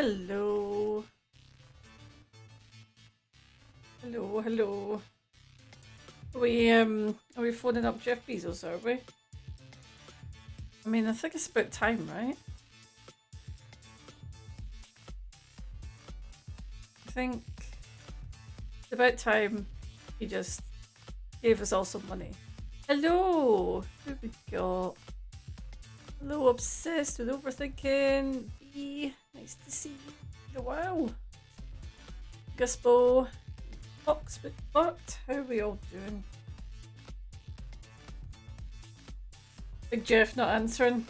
Hello. Hello, hello. Are we phoning up Jeff Bezos, are we? I mean, I think it's about time, right? I think it's about time he just gave us all some money. Hello! Who we got? Hello, obsessed with overthinking. B. Nice to see you. Wow. Guspo. Fox but how are we all doing? Big Jeff not answering.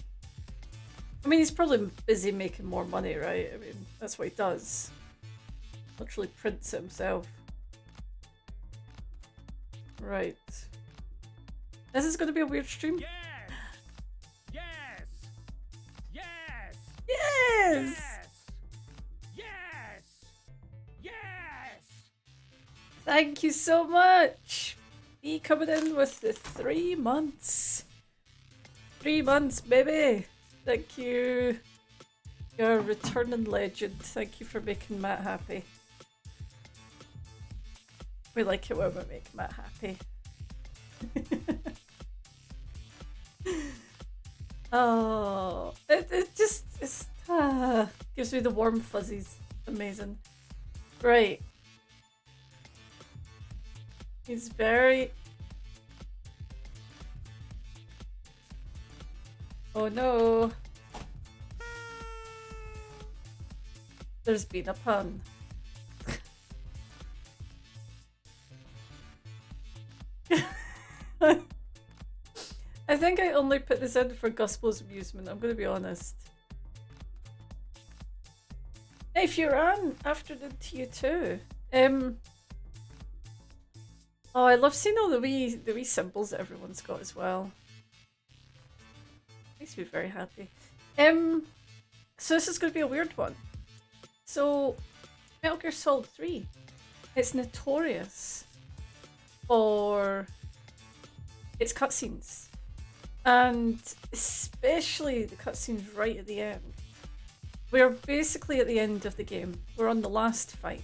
I mean, he's probably busy making more money, right? I mean, that's what he does. Literally prints it himself. Right. This is going to be a weird stream. Yes! Yes! Yes! Yes! Yes! Yes! Thank you so much! Me coming in with the 3 months. 3 months, baby! Thank you. You're a returning legend. Thank you for making Matt happy. We like it when we make Matt happy. Oh, it just gives me the warm fuzzies. Amazing. Right. He's very... Oh no. There's been a pun. I think I only put this in for Guspo's amusement, I'm gonna be honest. Hey Furan, afternoon to you too. Oh, I love seeing all the wee symbols that everyone's got as well. Makes me very happy. So this is gonna be a weird one. So Metal Gear Solid 3, it's notorious for its cutscenes. And especially the cutscenes right at the end. We're basically at the end of the game. We're on the last fight.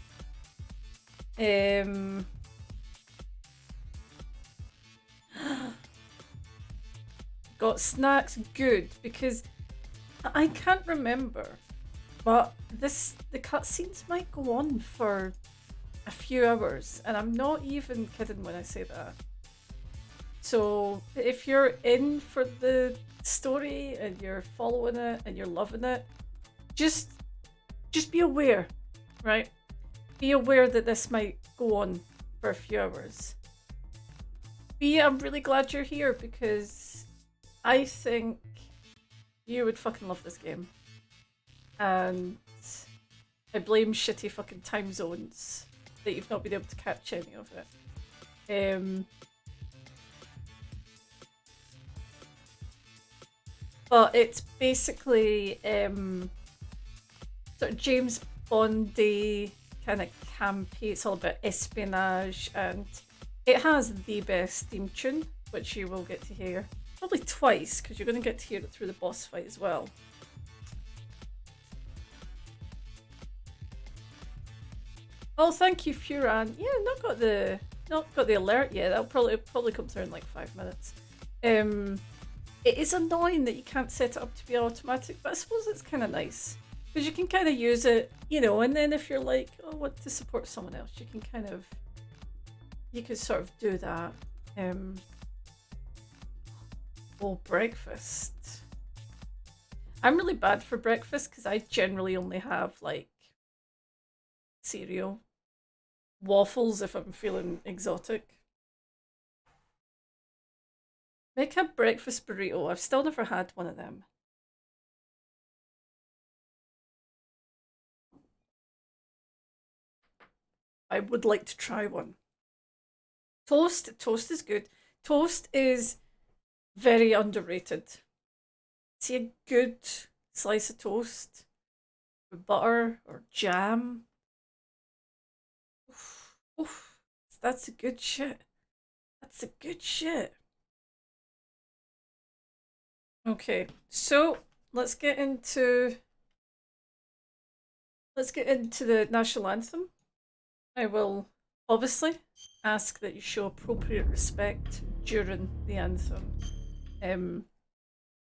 Got snacks, good, because I can't remember, but the cutscenes might go on for a few hours, and I'm not even kidding when I say that. So if you're in for the story and you're following it and you're loving it, just be aware, right? Be aware that this might go on for a few hours. B, I'm really glad you're here because I think you would fucking love this game. And I blame shitty fucking time zones that you've not been able to catch any of it. But it's basically sort of James Bondy kind of campy. It's all about espionage, and it has the best theme tune, which you will get to hear probably twice because you're going to get to hear it through the boss fight as well. Oh, thank you, Furan. Yeah, not got the alert yet. That'll probably come through in like 5 minutes. It is annoying that you can't set it up to be automatic, but I suppose it's kind of nice. Because you can kind of use it, you know, and then if you're like, oh, I want to support someone else, you can kind of, you can sort of do that. Oh, breakfast. I'm really bad for breakfast because I generally only have like cereal. Waffles if I'm feeling exotic. Make a breakfast burrito. I've still never had one of them. I would like to try one. Toast is good. Toast is very underrated. See a good slice of toast with butter or jam. Oof, oof. That's a good shit. That's a good shit. Okay, so let's get into Let's get into the national anthem. I will obviously ask that you show appropriate respect during the anthem. Um,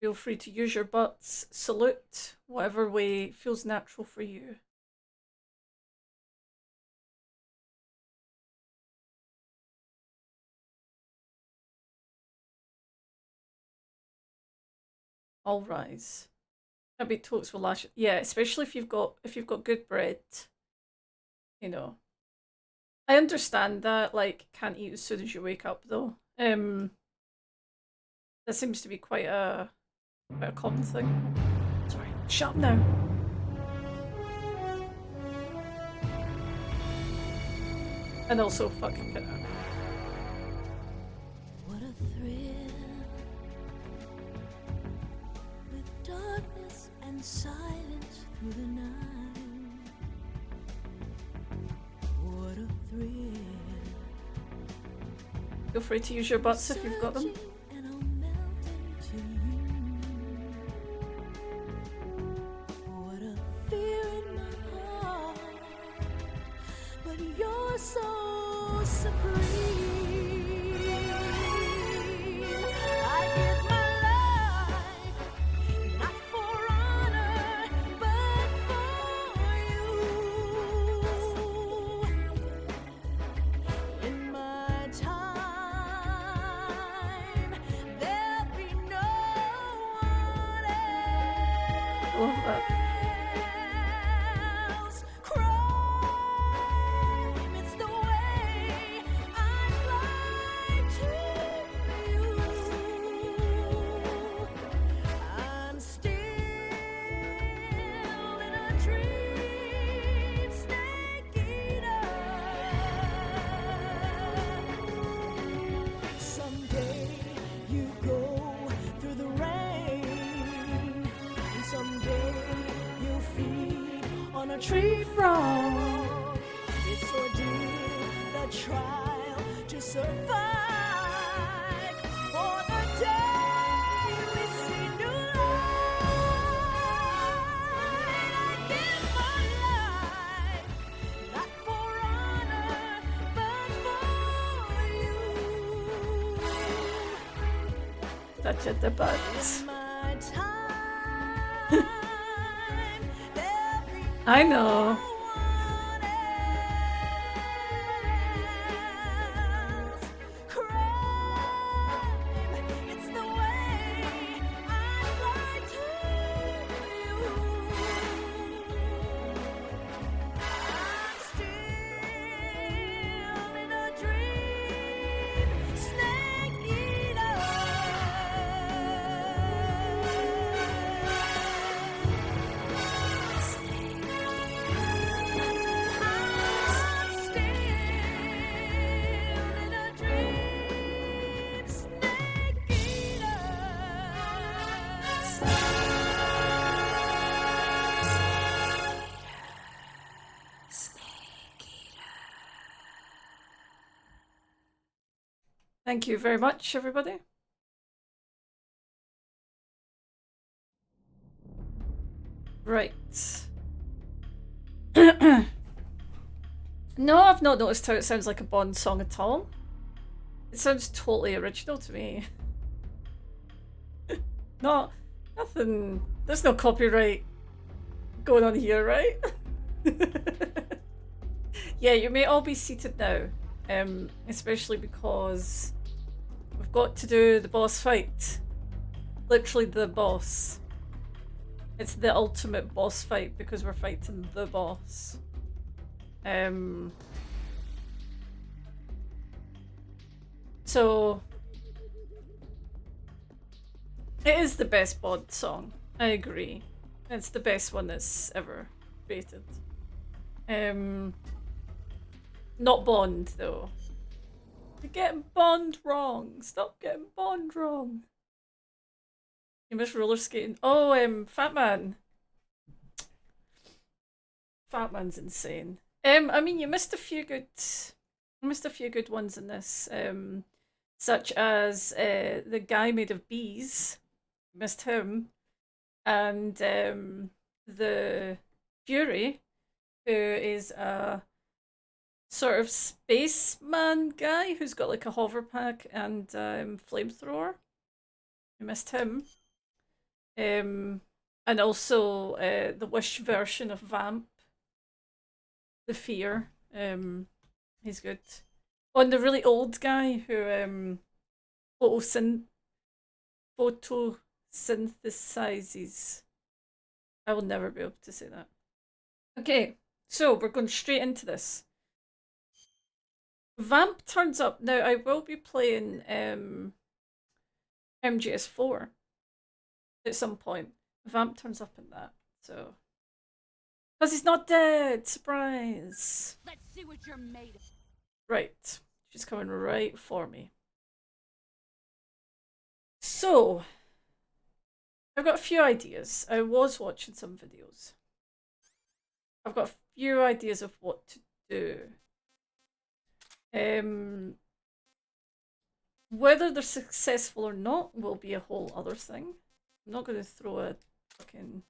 Feel free to use your butts, salute, whatever way feels natural for you. All rise. A bit totes will last. Yeah, especially if you've got good bread. You know, I understand that. Like, can't eat as soon as you wake up though. That seems to be quite a common thing. Sorry, shut up now. And also fucking get out. What a thrill with darkness and silence through the night. What a thrill. Feel free to use your butts if you've got them. Searching and I'll melt into you. What a fear in my heart, but you're so supreme. I give my life not for honor, but for you. In my time, there'll be no one Love that. else. Crime, it's the way I fly to you. I'm still in a dream, snake eater. Someday you go through the rain, and someday you'll feed on a tree frog. It's ordeal, the trial to survive. For the day we see new light, I give my life not for honor, but for you. Touch at the butts. In my time, there'll be I know. no one else. Crime, it's the way I fly to you. I'm still in a dream, snake eater. I'm still in a dream, snake eater. Thank you very much, everybody. Right. No, I've not noticed how it sounds like a Bond song at all. It sounds totally original to me. Nothing. There's no copyright going on here, right? Yeah, you may all be seated now, especially because we've got to do the boss fight. Literally the boss. It's the ultimate boss fight because we're fighting the boss. So it is the best Bond song. I agree. It's the best one that's ever created. Not Bond though. You're getting Bond wrong. Stop getting Bond wrong. You miss roller skating. Oh, Fat Man. Fat Man's insane. I mean, you missed a few good ones in this. Such as the guy made of bees. Missed him, and the Fury who is a sort of spaceman guy who's got like a hover pack and flamethrower. We missed him. And also the Wish version of Vamp, the Fear. He's good. Oh, and the really old guy who photosynthesizes. I will never be able to say that. Okay, so we're going straight into this. Vamp turns up now. I will be playing MGS4 at some point. Vamp turns up in that, so because he's not dead. Surprise! Let's see what you're made of. Right, she's coming right for me. So I've got a few ideas. I was watching some videos. I've got a few ideas of what to do. Whether they're successful or not will be a whole other thing. I'm not going to throw a fucking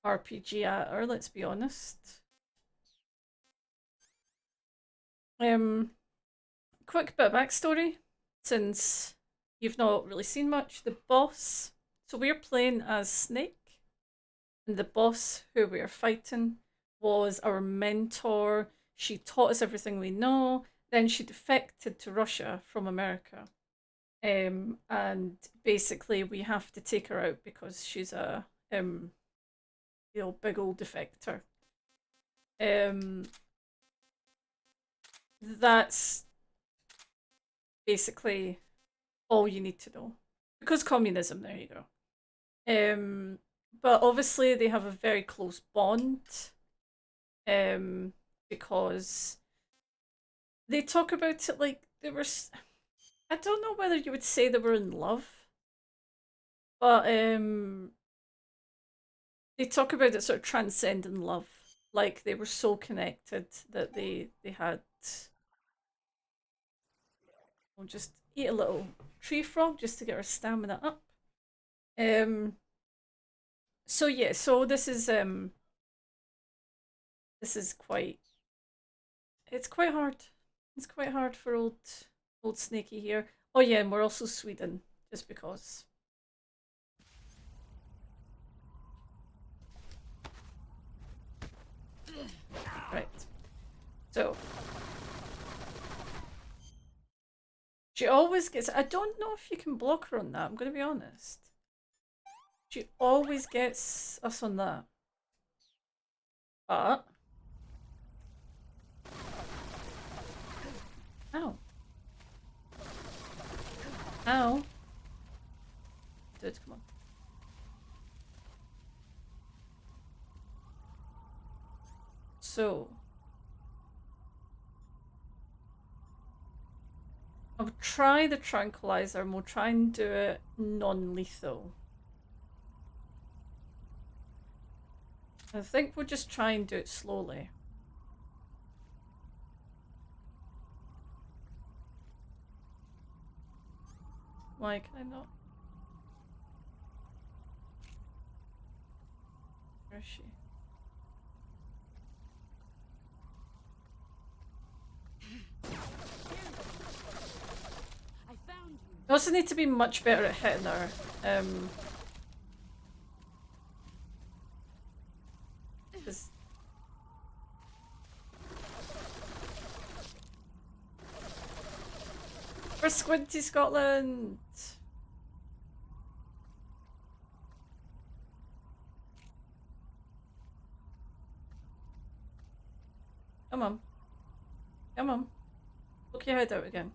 RPG at her, let's be honest. Quick bit of backstory, since you've not really seen much. The boss, so we're playing as Snake, and the boss who we're fighting was our mentor. She taught us everything we know. Then she defected to Russia from America. And basically we have to take her out because she's a big old defector. That's basically all you need to know. Because communism, there you go. But obviously they have a very close bond. Because they talk about it like they were. I don't know whether you would say they were in love, but they talk about it sort of transcending love, like they were so connected that they had. We'll just eat a little tree frog just to get our stamina up. So yeah, so this is quite. It's quite hard. It's quite hard for old Snakey here. Oh yeah, and we're also Sweden, just because. Right. So. She always gets... I don't know if you can block her on that, I'm going to be honest. She always gets us on that. But... Ow. Ow. Dude, come on. So. I'll try the tranquilizer and we'll try and do it non-lethal. I think we'll just try and do it slowly. Why can I not? Where is she? I found you. I also need to be much better at hitting her. For Squinty Scotland! Come on. Come on. Poke your head out again.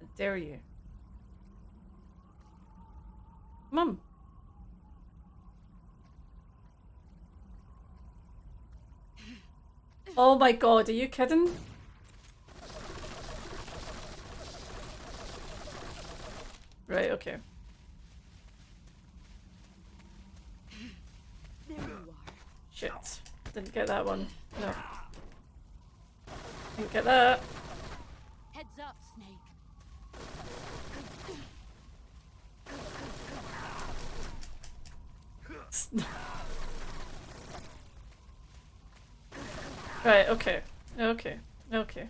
I dare you. Come on. Oh my god, are you kidding? Right, okay. There you are. Shit. Didn't get that one. No. Didn't get that. Heads up, Snake. Right, okay. Okay. Okay.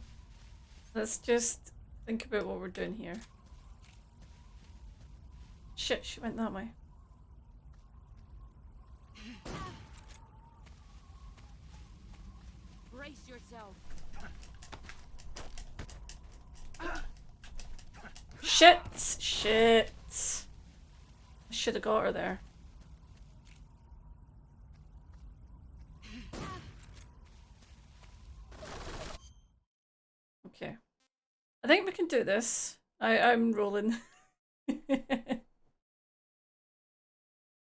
Let's just think about what we're doing here. Shit, she went that way. Brace yourself. Shit! Shit! I should have got her there. Okay. I think we can do this. I'm rolling.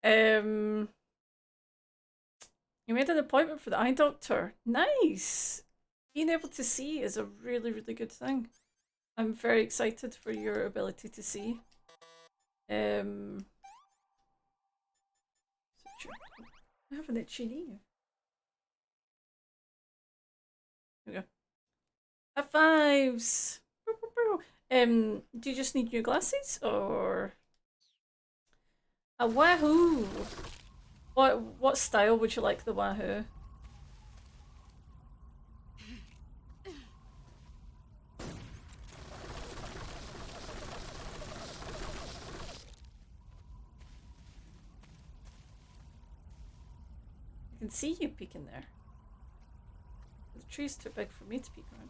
You made an appointment for the eye doctor. Nice! Being able to see is a really, really good thing. I'm very excited for your ability to see. I have an itchy knee. There we go. High fives! Do you just need new glasses or a wahoo? What style would you like the wahoo? I can see you peeking there. The tree's too big for me to peek around.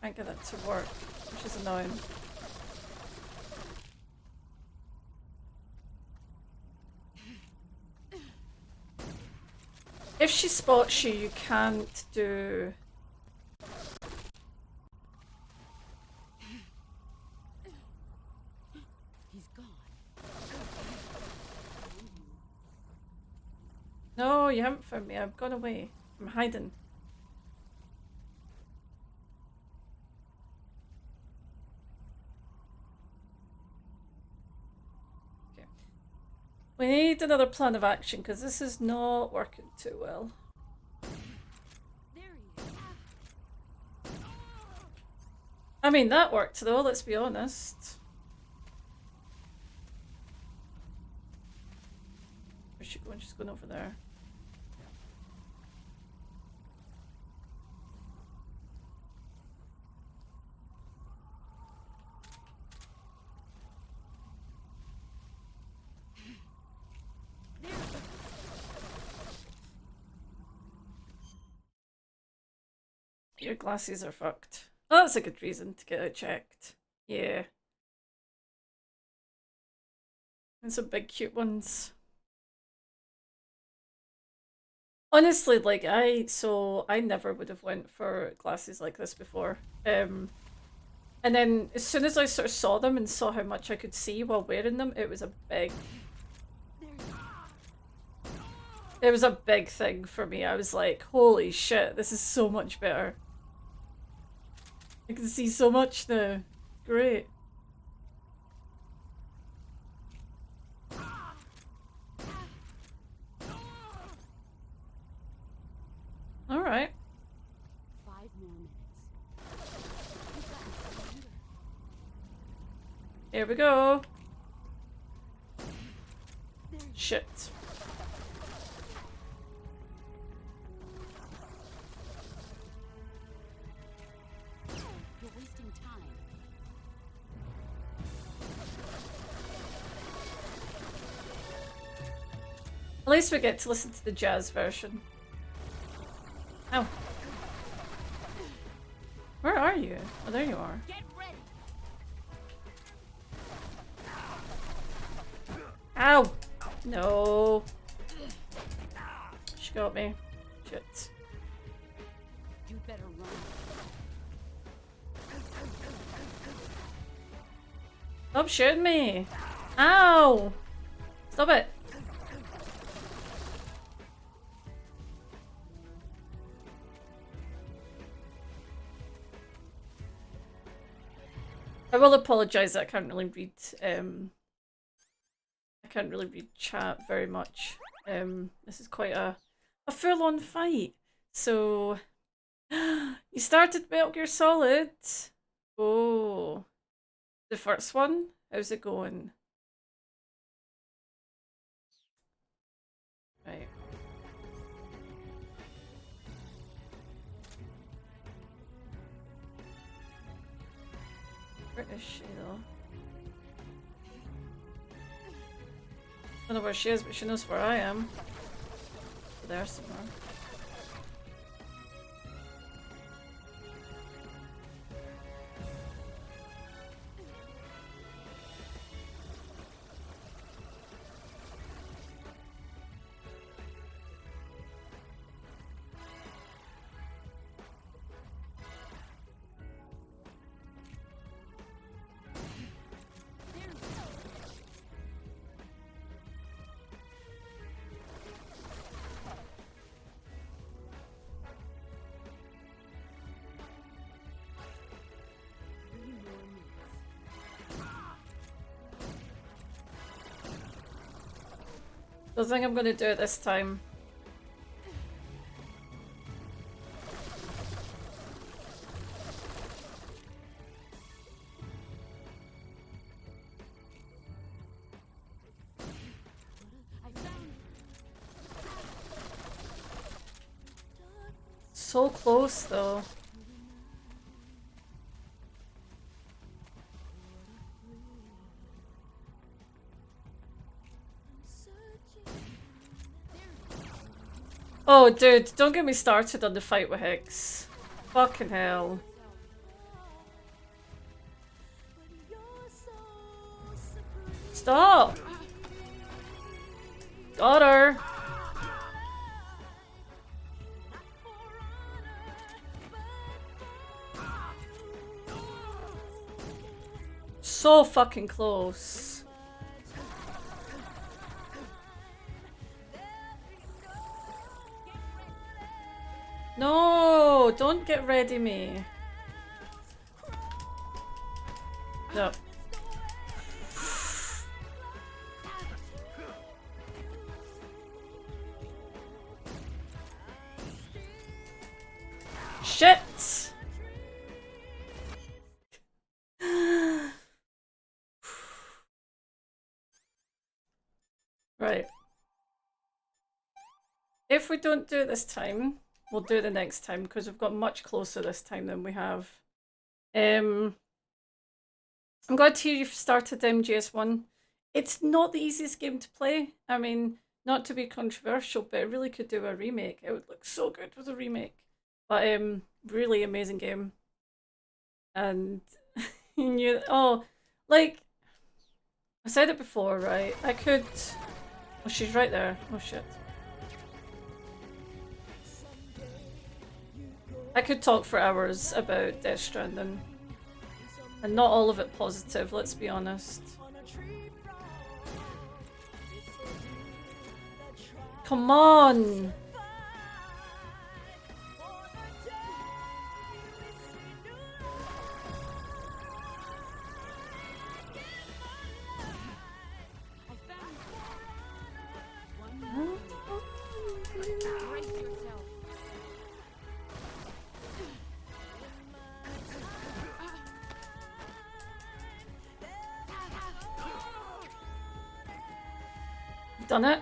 Can't get that to work, which is annoying. If she spots you, you can't do... He's gone. No, you haven't found me. I've gone away. I'm hiding. Okay. We need another plan of action because this is not working too well. There he is. I mean, that worked though, let's be honest. Where's she going? She's going over there. Your glasses are fucked. Oh, that's a good reason to get it checked. Yeah. And some big cute ones. Honestly, like I never would have went for glasses like this before. And then as soon as I sort of saw them and saw how much I could see while wearing them, it was a big thing for me. I was like, holy shit, this is so much better. I can see so much now. Great. Alright. 5 more minutes. Here we go. Shit. You're wasting time. At least we get to listen to the jazz version. Ow. Where are you? Oh, there you are. Get ready. Ow! No. She got me. Shit. You'd better run. Stop shooting me! Ow! Stop it! I will apologise that I can't really read chat very much. This is quite a full-on fight. So You started Metal Gear Solid. Oh, the first one. How's it going? Right. Where is she though? I don't know where she is, but she knows where I am. There somewhere. Don't think I'm gonna do it this time. So close though. Oh, dude, don't get me started on the fight with Hicks. Fucking hell. Stop! Got her! So fucking close. No, don't get ready me. No. Shit! Right. If we don't do it this time, we'll do it the next time because we've got much closer this time than we have. I'm glad to hear you've started MGS1. It's not the easiest game to play. I mean, not to be controversial, but it really could do a remake. It would look so good with a remake. But really amazing game. And you like I said it before, right? I could. Oh, she's right there. Oh shit. I could talk for hours about Death Stranding. And not all of it positive, let's be honest. Come on! Done it?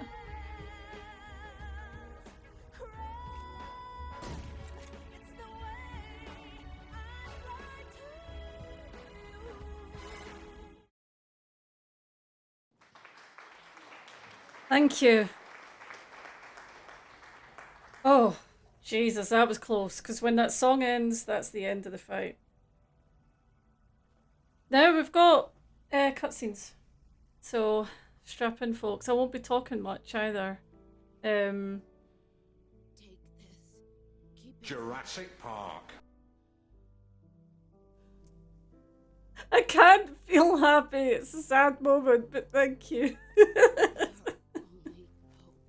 Thank you. Oh, Jesus, that was close. Because when that song ends, that's the end of the fight. Now we've got cutscenes. So, strap in, folks. I won't be talking much either. Take this. Keep it. Jurassic Park. I can't feel happy. It's a sad moment, but thank you. Only hope.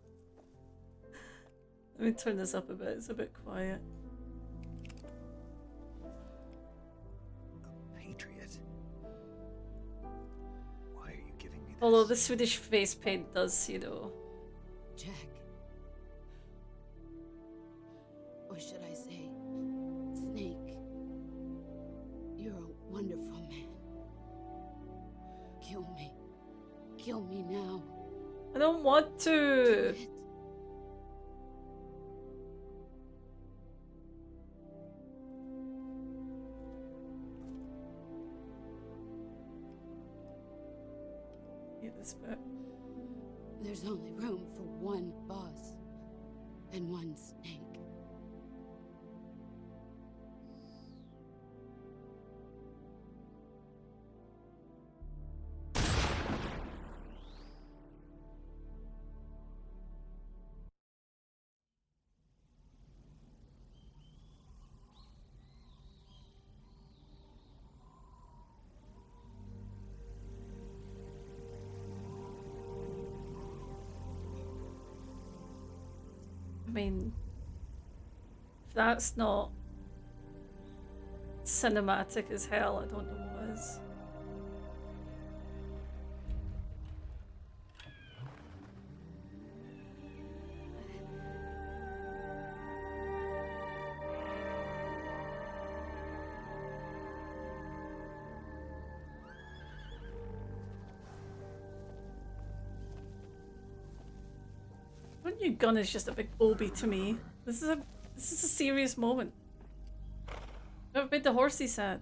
Let me turn this up a bit. It's a bit quiet. A patriot? Why are you giving me this? Although the Swedish face paint does, you know. Jack. Or should I say, Kill me now. I don't want to. It. Hate this bit. There's only room for one boss and one snake. I mean, if that's not cinematic as hell, I don't know what is. One new gun is just a big obi to me. This is a serious moment. I've made the horsey sad.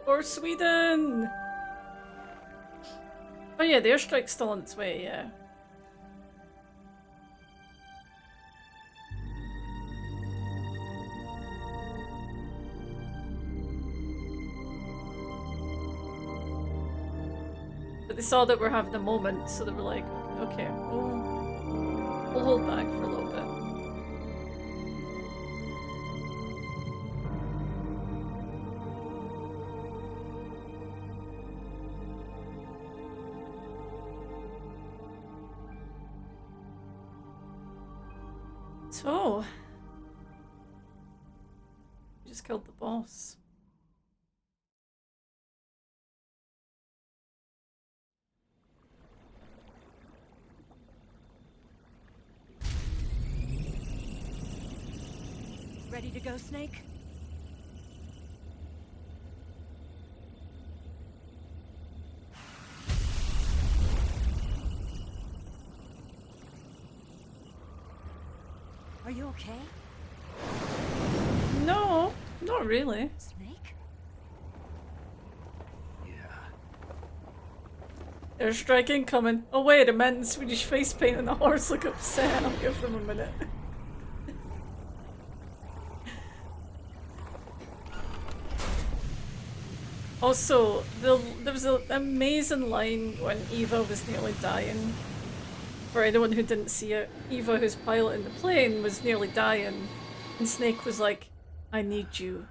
Or Sweden! Oh yeah, the airstrike's still on its way, yeah. But they saw that we're having a moment, so they were like, okay, we'll hold back for a little bit. So, we just killed the boss. Ready to go, Snake? Are you okay, No, not really. Snake? Yeah. Airstrike incoming. Oh wait, a man in Swedish face paint and a horse look upset. I'll give them a minute. Also, there was an amazing line when Eva was nearly dying. For anyone who didn't see it, Eva, who's piloting the plane, was nearly dying. And Snake was like, I need you.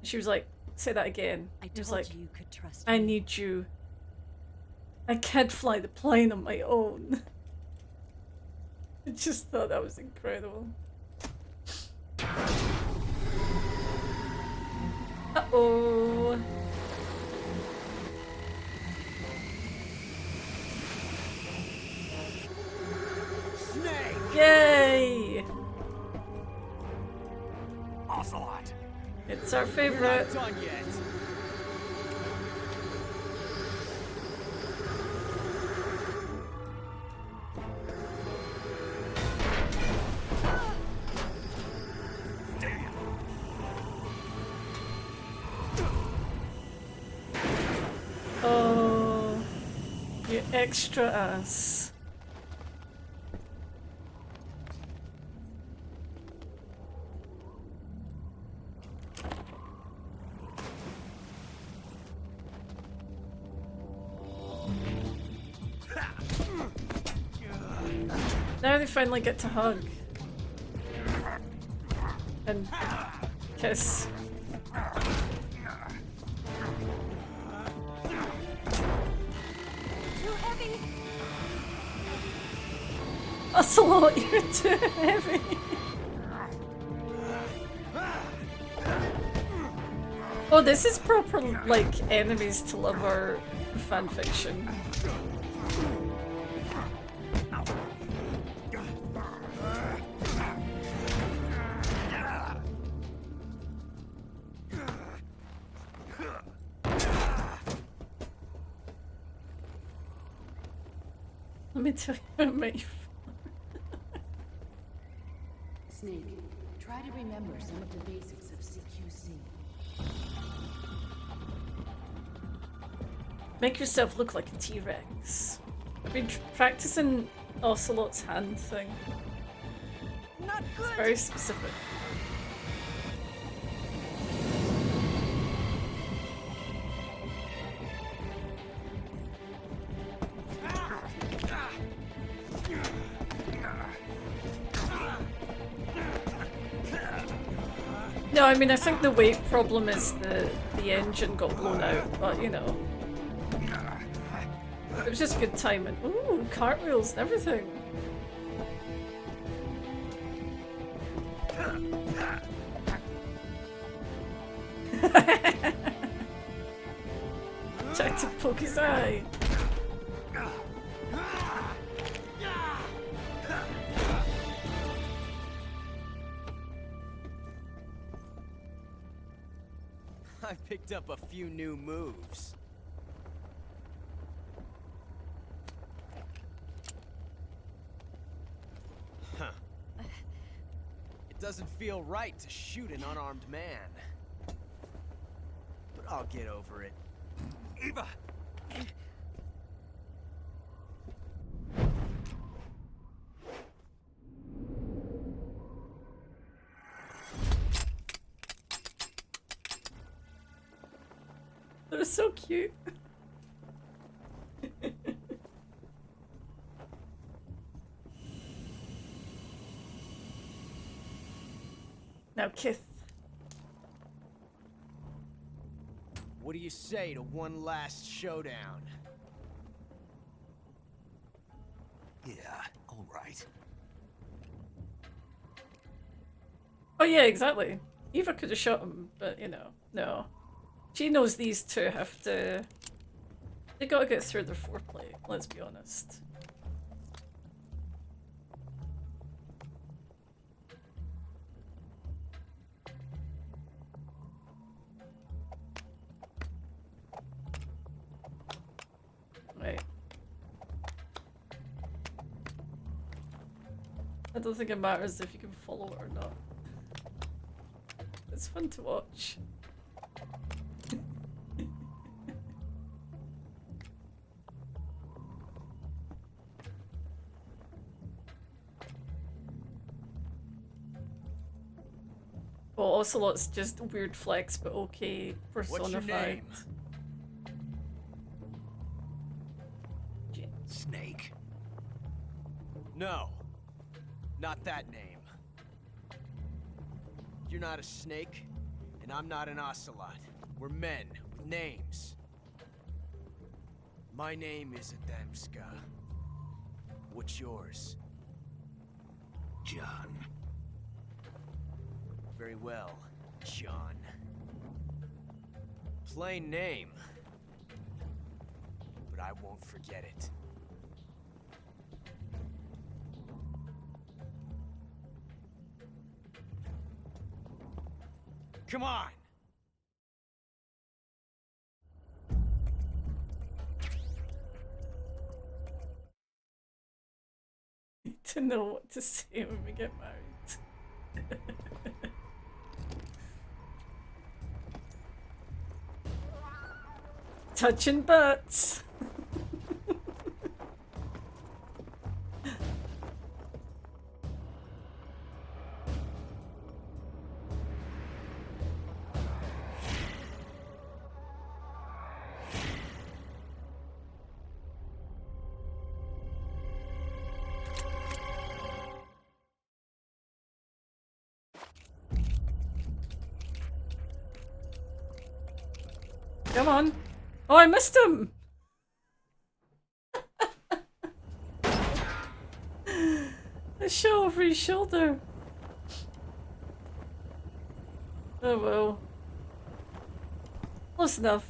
She was like, say that again. I He was told like, you could trust I me. need you. I can't fly the plane on my own. I just thought that was incredible. Uh-oh. Snake! Yay! Ocelot. It's our You're favorite. not done yet. Damn. Oh, you extra ass. Now they finally get to hug. And kiss. Too heavy! Ocelot, you're too heavy. Oh, this is proper, like, enemies to lover fanfiction. Let me tell you about my... Snake, try to remember some of the basics of CQC. Make yourself look like a T-Rex. I've been practicing Ocelot's hand thing. Not It's good. very specific. No, I mean, I think the weight problem is the engine got blown out, but you know. It was just good timing. Ooh, cartwheels and everything. Tried to poke his eye. I picked up a few new moves. Huh. It doesn't feel right to shoot an unarmed man. But I'll get over it. Eva! They're so cute. Now, Kith. What do you say to one last showdown? Yeah, all right. Oh yeah, exactly. Eva could have shot him, but you know, no. She knows these two have to... They gotta get through their foreplay, let's be honest. Right. I don't think it matters if you can follow it or not. It's fun to watch. Well, Ocelot's just weird flex, but okay, personified. Snake. No. Not that name. You're not a snake, and I'm not an ocelot. We're men with names. My name is Adamska. What's yours? John. Very well, John. Plain name. But I won't forget it. Come on! Need to know what to say when we get married. Touching butts. Come on. Oh, I missed him! A shot over his shoulder. Oh well. Close enough.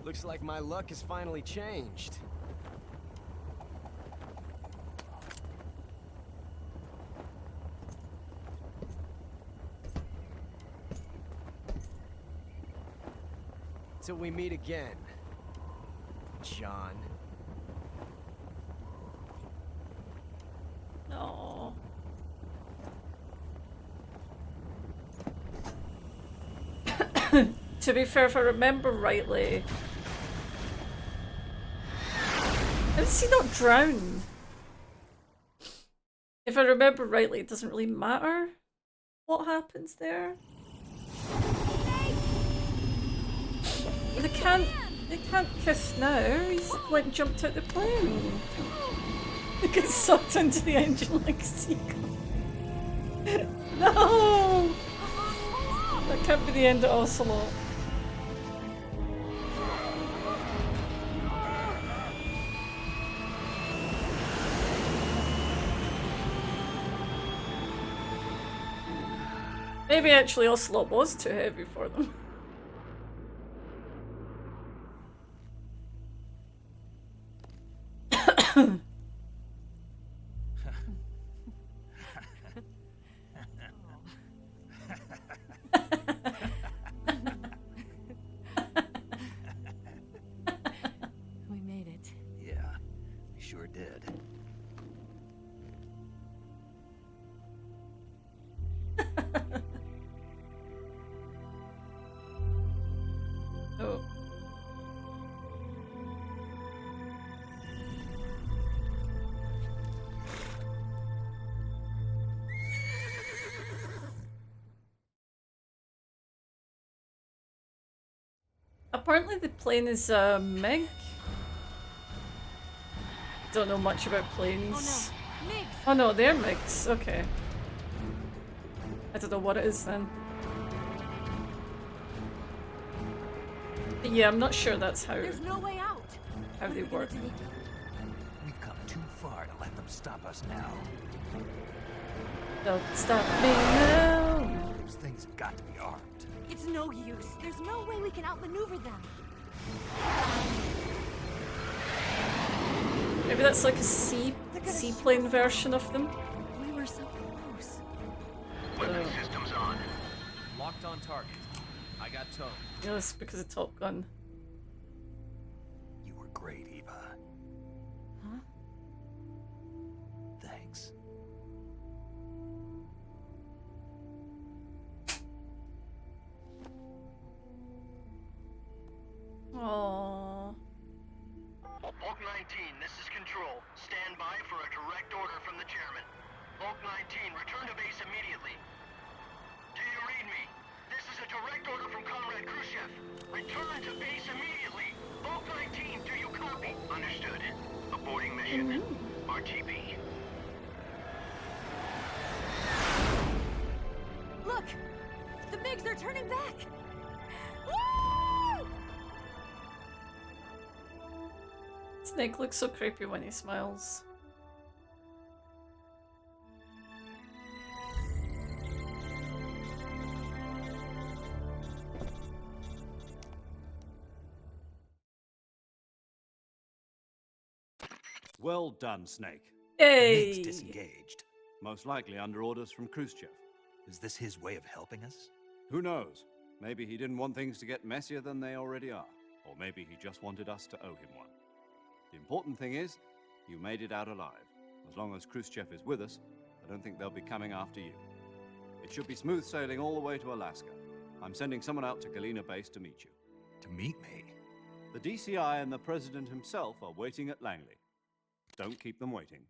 Looks like my luck has finally changed. Till we meet again, John. Oh. To be fair, if I remember rightly, does he not drown? If I remember rightly, it doesn't really matter what happens there. They can't kiss now. He's went and jumped out the plane. He gets sucked into the engine like a seagull. No! That can't be the end of Ocelot. Maybe actually Ocelot was too heavy for them. We made it. Yeah, we sure did. Oh. Apparently the plane is a MiG. Don't know much about planes. Oh no, Migs! Oh no, they're MiGs. Okay. I don't know what it is then. But yeah, I'm not sure that's how There's no way out. how they work. We've come too far to let them stop us now. Don't stop me now. Those things have got to be armed. It's no use. There's no way we can outmaneuver them. Maybe that's like a seaplane version of them. We were so close. Weapon systems on. Locked on target. I got towed. Yeah, it's because of Top Gun. You were great, Eva. Huh? Thanks. Aww. Bulk 19, this is Control. Stand by for a direct order from the chairman. Bulk 19, return to base immediately. Do you read me? This is a direct order from Comrade Khrushchev. Return to base immediately. Bulk 19, do you copy? Understood. Aborting mission. RTB. Look! The Migs are turning back! Woo! Snake looks so creepy when he smiles. Well done, Snake. Yay! Migs disengaged. Most likely under orders from Khrushchev. Is this his way of helping us? Who knows? Maybe he didn't want things to get messier than they already are. Or maybe he just wanted us to owe him one. The important thing is, you made it out alive. As long as Khrushchev is with us, I don't think they'll be coming after you. It should be smooth sailing all the way to Alaska. I'm sending someone out to Galena Base to meet you. To meet me? The DCI and the President himself are waiting at Langley. Don't keep them waiting.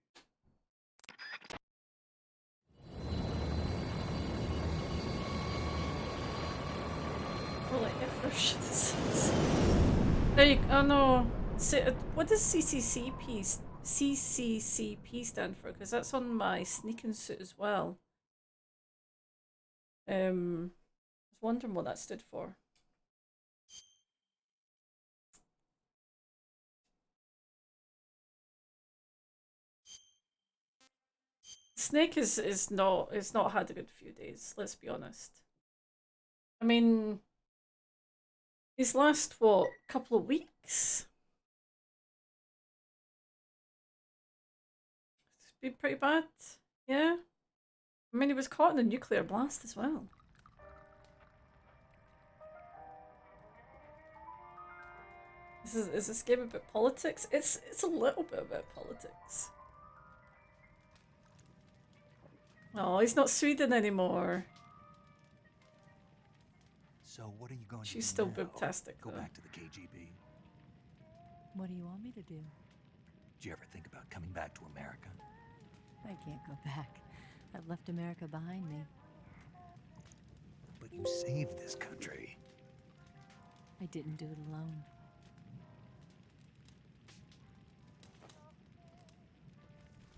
Well, like, if there's there you oh no. What does CCCP stand for? Because that's on my sneaking suit as well. I was wondering what that stood for. Snake is not had a good few days, let's be honest. I mean, these last, what, couple of weeks? It's been pretty bad. Yeah. I mean, he was caught in a nuclear blast as well. Is this game about politics? It's a little bit about politics. Oh, he's not Sweden anymore. So what are you going to do She's still now? boobtastic, Go though. back to the KGB? What do you want me to do? Did you ever think about coming back to America? I can't go back. I've left America behind me. But you saved this country. I didn't do it alone.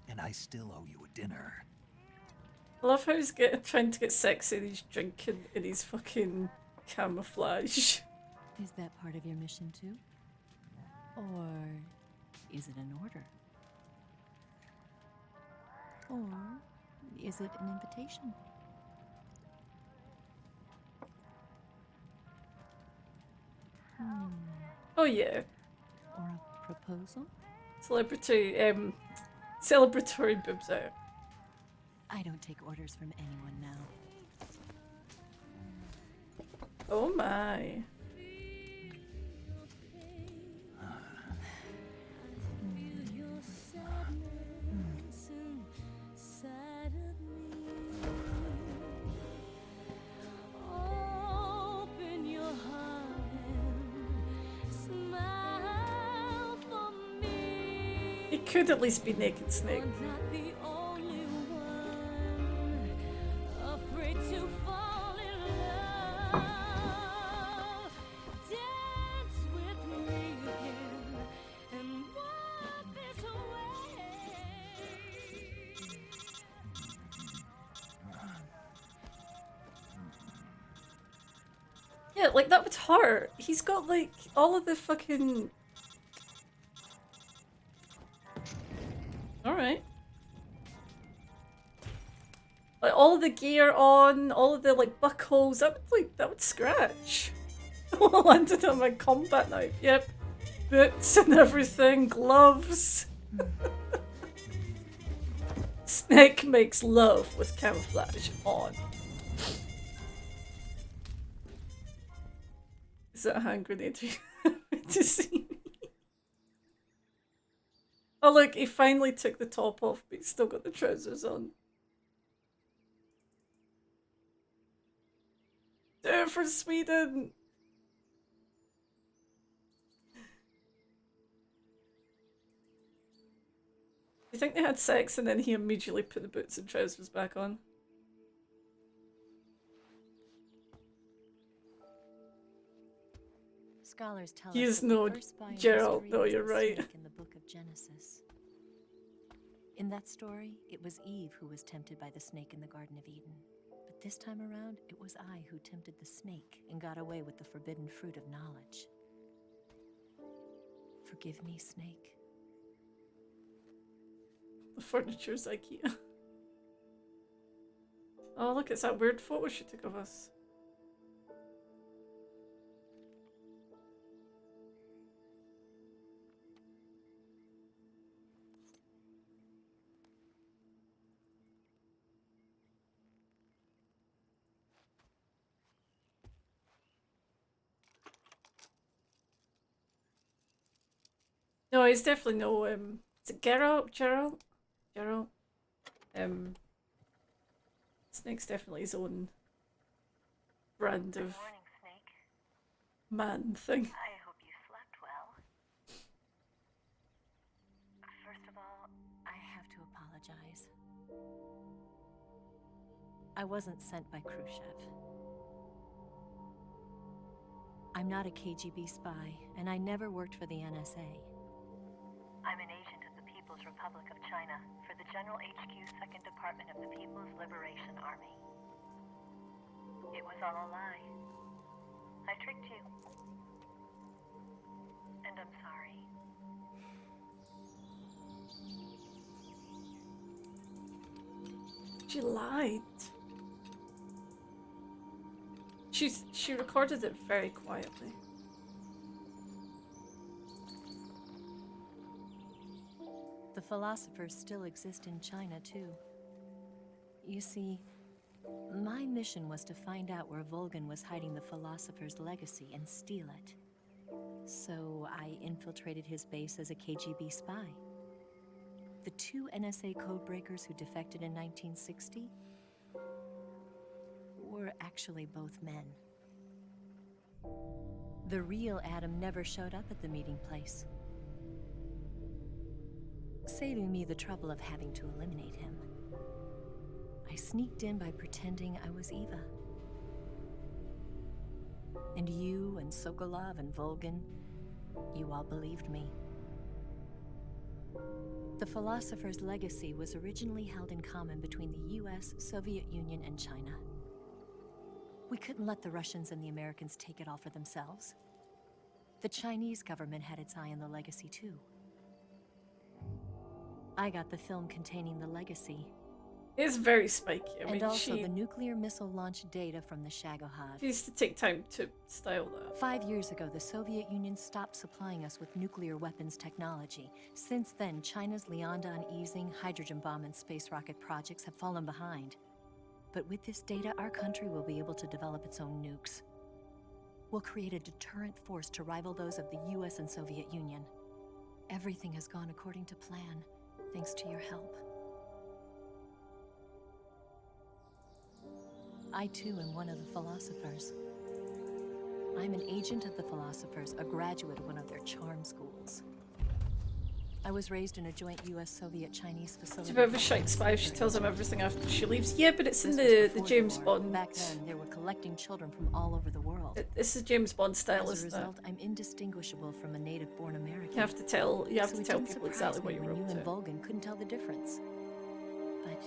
And I still owe you a dinner. I love how he's trying to get sexy and he's drinking in his fucking camouflage. Is that part of your mission too? Or is it an order? Or is it an invitation? Oh yeah. Or a proposal? Celebratory boobs out. I don't take orders from anyone now. Oh my. Open your heart and smile for me. He could at least be Naked Snake. You're not the only one afraid to fall in love. Dance with me again and walk this way. Yeah, like that would hurt. He's got like all of the fucking. Alright. Like all of the gear on, all of the like buckles, that would scratch. Landed on my combat knife. Yep. Boots and everything, gloves. Snake makes love with camouflage on. Is that a hand grenade to see me? Oh look, he finally took the top off, but he's still got the trousers on. Do it for Sweden! You think they had sex and then he immediately put the boots and trousers back on? Scholars tell He us is that the no first spy in Gerald. history No, was you're the right. snake in the book of Genesis. In that story, it was Eve who was tempted by the snake in the Garden of Eden. But this time around, it was I who tempted the snake and got away with the forbidden fruit of knowledge. Forgive me, snake. The furniture's IKEA. Oh look, it's that weird photo she took of us. No, he's definitely no, is it Geralt? Geralt? Snake's definitely his own brand of Morning, Snake. man thing. I hope you slept well. First of all, I have to apologize. I wasn't sent by Khrushchev. I'm not a KGB spy, and I never worked for the NSA. I'm an agent of the People's Republic of China for the General HQ 2nd Department of the People's Liberation Army. It was all a lie. I tricked you. And I'm sorry. She lied. She recorded it very quietly. The philosophers still exist in China, too. You see, my mission was to find out where Volgan was hiding the philosopher's legacy and steal it. So I infiltrated his base as a KGB spy. The 2 NSA codebreakers who defected in 1960 were actually both men. The real Adam never showed up at the meeting place, saving me the trouble of having to eliminate him. I sneaked in by pretending I was Eva. And you and Sokolov and Volgan, you all believed me. The philosopher's legacy was originally held in common between the US, Soviet Union, and China. We couldn't let the Russians and the Americans take it all for themselves. The Chinese government had its eye on the legacy too. I got the film containing the legacy. It's very spiky. I and mean, also she the nuclear missile launch data from the Shagohod. needs to take time to style that. 5 years ago, the Soviet Union stopped supplying us with nuclear weapons technology. Since then, China's Lianda and Easing, hydrogen bomb, and space rocket projects have fallen behind. But with this data, our country will be able to develop its own nukes. We'll create a deterrent force to rival those of the US and Soviet Union. Everything has gone according to plan, thanks to your help. I too am one of the philosophers. I'm an agent of the philosophers, a graduate of one of their charm schools. I was raised in a joint US-Soviet-Chinese facility. It's a bit of a shite spy if she tells him everything after she leaves. Yeah, but it's in This was the before James war. Bond. Back then, they were collecting children from all over the world. This is James Bond style, As a isn't it? result, I'm indistinguishable from a native-born American. You have to tell So it people didn't exactly surprise what me you're when you up and to. Volgan couldn't tell the difference. But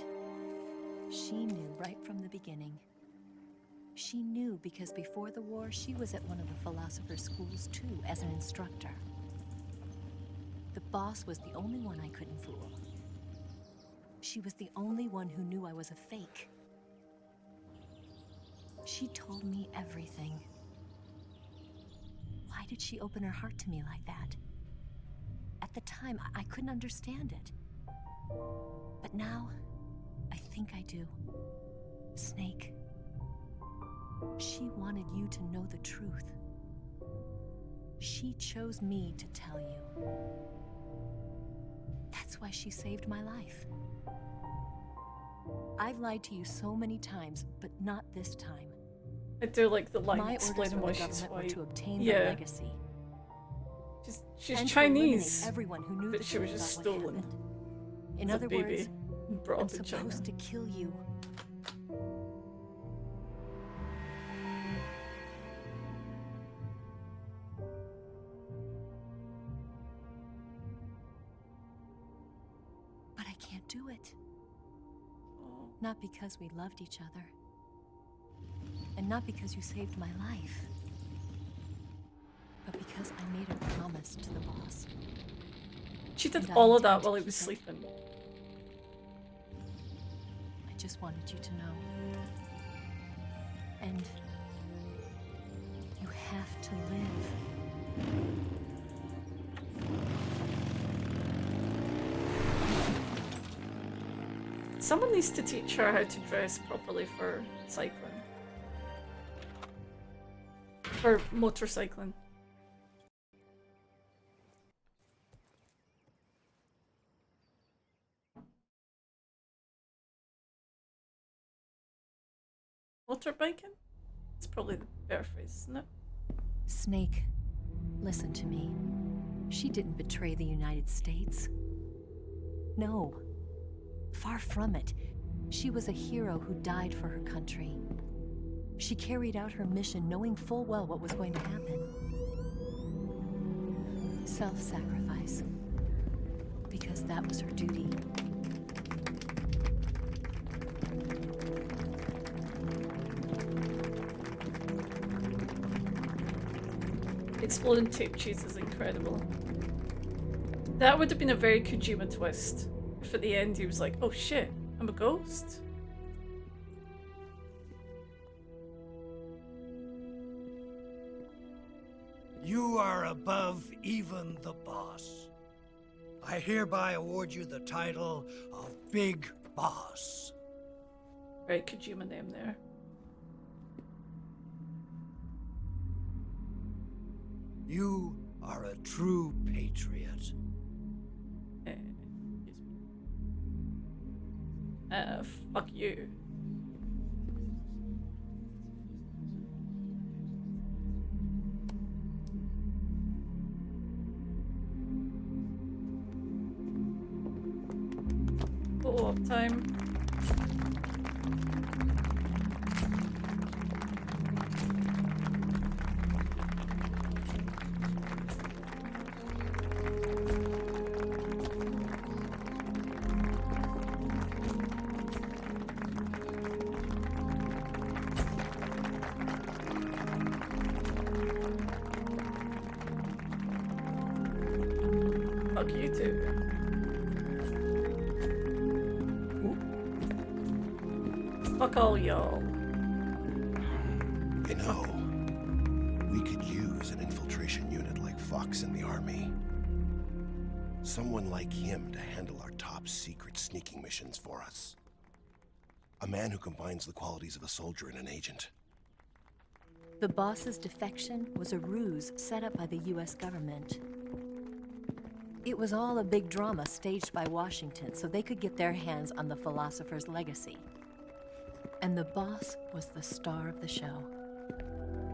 she knew right from the beginning. She knew because before the war, she was at one of the philosopher's schools too, as an instructor. The boss was the only one I couldn't fool. She was the only one who knew I was a fake. She told me everything. Why did she open her heart to me like that? At the time, I couldn't understand it. But now, I think I do. Snake. She wanted you to know the truth. She chose me to tell you. That's why she saved my life. I've lied to you so many times, but not this time. I do like the line My orders explaining from why the she's government were white. to obtain Yeah. the legacy. She's and Chinese, to eliminate everyone who knew but the she was truth just about what stolen happened. In as a other baby words, and brought I'm up in China. supposed to kill you. But I can't do it. Not because we loved each other. And not because you saved my life. But because I made a promise to the boss. She did And I all of that intend to while he keep was it. sleeping. I just wanted you to know. And you have to live. Someone needs to teach her how to dress properly for cycling. For motorcycling. Motorbiking? It's probably the better phrase, isn't it? Snake, listen to me. She didn't betray the United States. No. Far from it. She was a hero who died for her country. She carried out her mission knowing full well what was going to happen. Self-sacrifice. Because that was her duty. Exploding tape cheese is incredible. That would have been a very Kojima twist. If at the end he was like, oh shit, I'm a ghost? You are above even the boss. I hereby award you the title of Big Boss. Right, Kojima name there. You are a true patriot. Fuck you. Photo op time. Fuck you too. Fuck all y'all. I know. We could use an infiltration unit like Fox in the army. Someone like him to handle our top secret sneaking missions for us. A man who combines the qualities of a soldier and an agent. The boss's defection was a ruse set up by the US government. It was all a big drama staged by Washington so they could get their hands on the philosopher's legacy. And the boss was the star of the show.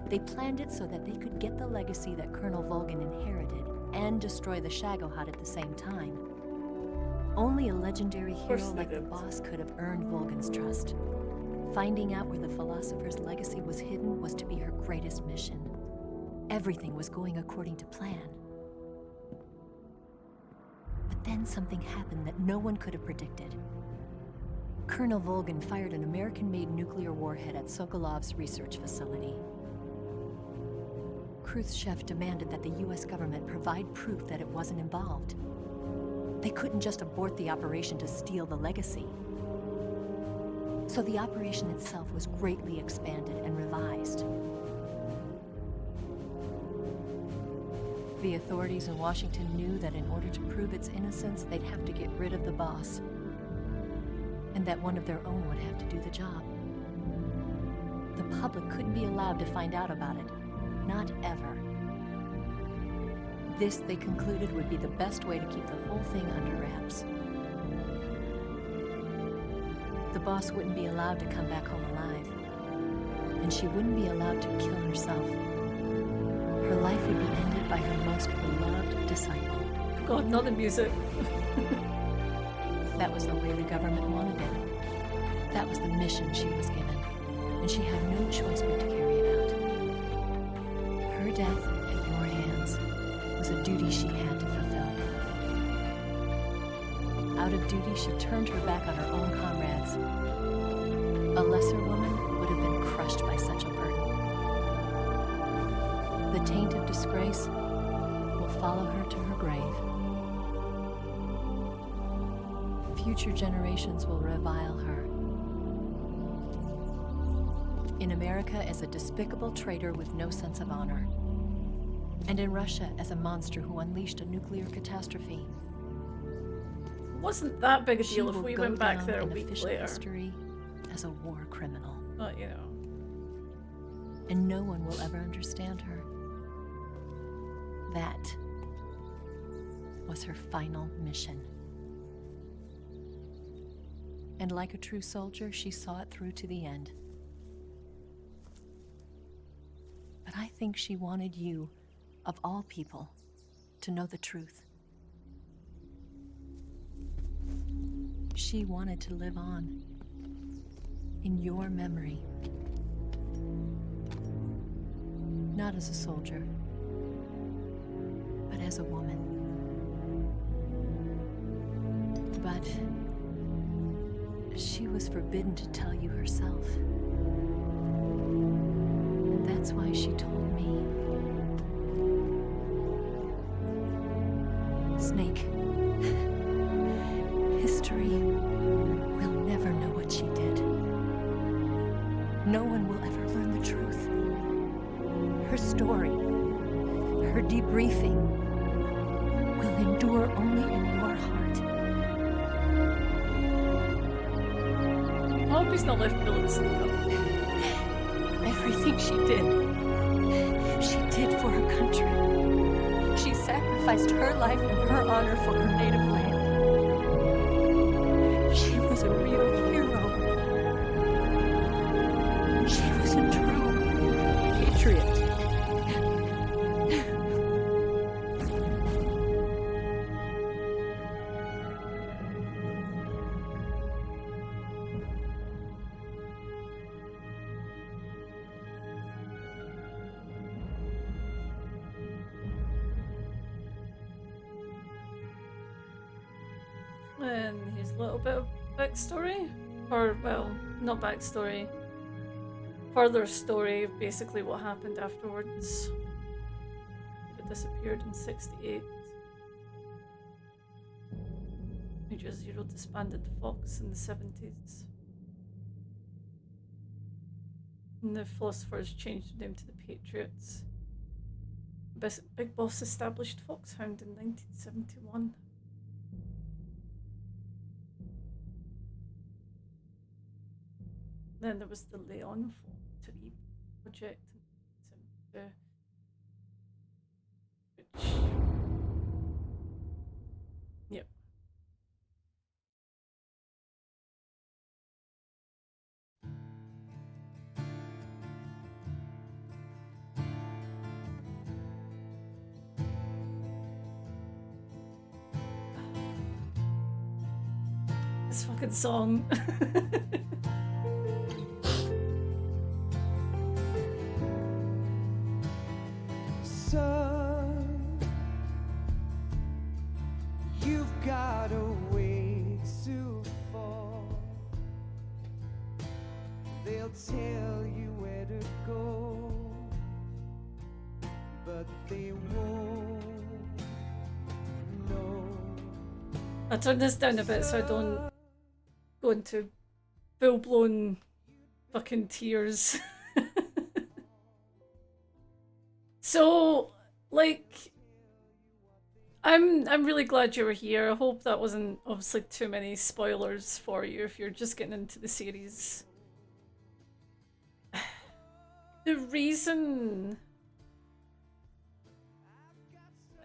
They planned it so that they could get the legacy that Colonel Volgin inherited and destroy the Shagohod at the same time. Only a legendary hero like the boss could have earned Volgin's trust. Finding out where the philosopher's legacy was hidden was to be her greatest mission. Everything was going according to plan. But then something happened that no one could have predicted. Colonel Volgin fired an American-made nuclear warhead at Sokolov's research facility. Khrushchev demanded that the US government provide proof that it wasn't involved. They couldn't just abort the operation to steal the legacy. So the operation itself was greatly expanded and revised. The authorities in Washington knew that in order to prove its innocence, they'd have to get rid of the boss. And that one of their own would have to do the job. The public couldn't be allowed to find out about it. Not ever. This, they concluded, would be the best way to keep the whole thing under wraps. The boss wouldn't be allowed to come back home alive. And she wouldn't be allowed to kill herself. Her life would be ended by her most beloved disciple. God, not the music. That was the way the government wanted it. That was the mission she was given. And she had no choice but to carry it out. Her death at your hands was a duty she had to fulfill. Out of duty, she turned her back on her own comrades. A lesser woman would have been crushed by such a burden. The taint of disgrace will follow her to her grave. Future generations will revile her. In America as a despicable traitor with no sense of honor. And in Russia as a monster who unleashed a nuclear catastrophe. Wasn't that big a deal if She will we go went back down there a in week official later. history as a war criminal. You know. And no one will ever understand her. That was her final mission. And like a true soldier, she saw it through to the end. But I think she wanted you, of all people, to know the truth. She wanted to live on in your memory. Not as a soldier, but as a woman. But she was forbidden to tell you herself. And that's why she told me. Snake, history will never know what she did. No one will ever learn the truth. Her story, her debriefing will endure only in your heart. I hope he's not left bullets in the cup. Everything she did for her country. She sacrificed her life and her honor for her native land. She was a real hero. She was a true patriot. And here's a little bit of backstory. Or, well, not backstory. Further story of basically what happened afterwards. It disappeared in 68. Major Zero disbanded Fox in the 70s. And the Philosophers changed their name to the Patriots. Big Boss established Foxhound in 1971. Then there was the Leon 3 project, which, yep. This fucking song. Son, you've got a ways to fall. They'll tell you where to go, but they won't know. I'll turn this down a bit so I don't go into full-blown fucking tears. So, like, I'm really glad you were here. I hope that wasn't obviously too many spoilers for you if you're just getting into the series. The reason,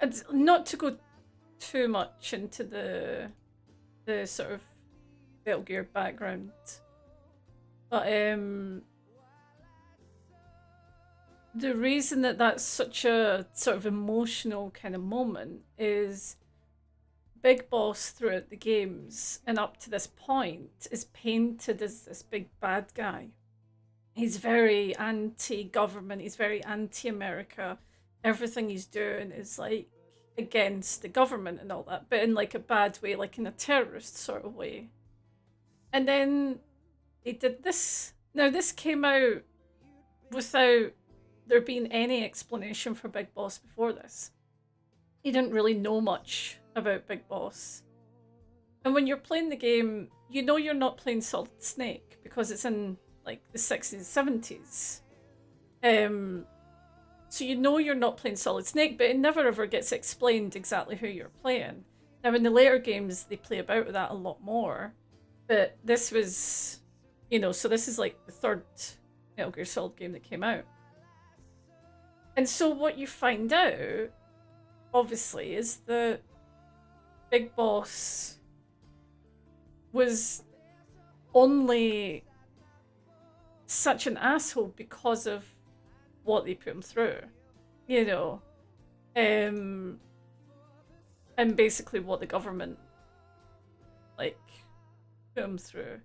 it's not to go too much into the sort of Metal Gear background, but the reason that that's such a sort of emotional kind of moment is Big Boss throughout the games and up to this point is painted as this big bad guy. He's very anti-government, he's very anti-America. Everything he's doing is like against the government and all that, but in like a bad way, like in a terrorist sort of way. And then they did this. Now this came out without there being any explanation for Big Boss before this. You didn't really know much about Big Boss. And when you're playing the game, you know you're not playing Solid Snake because it's in like the 60s, 70s. So you know you're not playing Solid Snake, but it never ever gets explained exactly who you're playing. Now in the later games, they play about with that a lot more. But this was, you know, so this is like the third Metal Gear Solid game that came out. And so what you find out, obviously, is that Big Boss was only such an asshole because of what they put him through, you know, and basically what the government, like, put him through.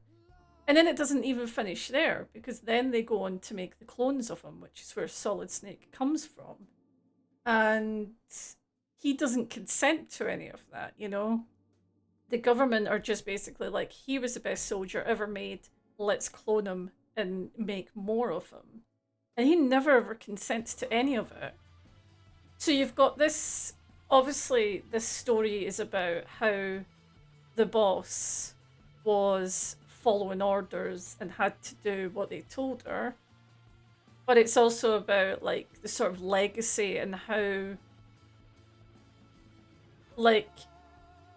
And then it doesn't even finish there, because then they go on to make the clones of him, which is where Solid Snake comes from. And he doesn't consent to any of that, you know? The government are just basically like, he was the best soldier ever made, let's clone him and make more of him. And he never ever consents to any of it. So you've got this, obviously this story is about how the boss was following orders and had to do what they told her. But it's also about like the sort of legacy and how like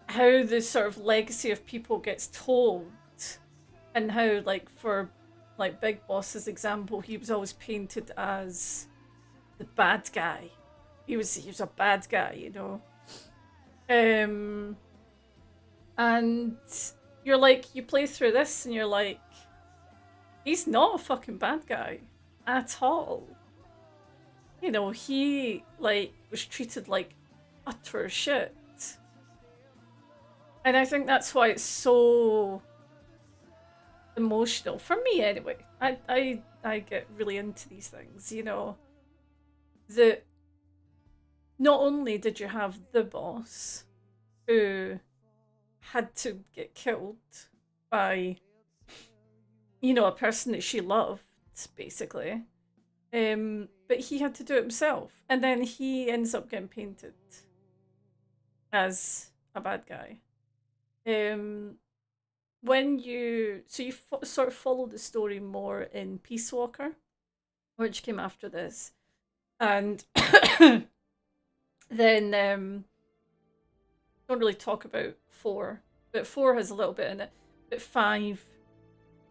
how the sort of legacy of people gets told, and how like for like Big Boss's example, he was always painted as the bad guy. He was a bad guy, you know. And you're like, you play through this and you're like, he's not a fucking bad guy at all. You know, he like was treated like utter shit. And I think that's why it's so emotional for me anyway. I get really into these things, you know. That not only did you have the boss who had to get killed by, you know, a person that she loved, basically, but he had to do it himself, and then he ends up getting painted as a bad guy. When you sort of follow the story more in Peace Walker, which came after this, and then don't really talk about 4, but 4 has a little bit in it, but 5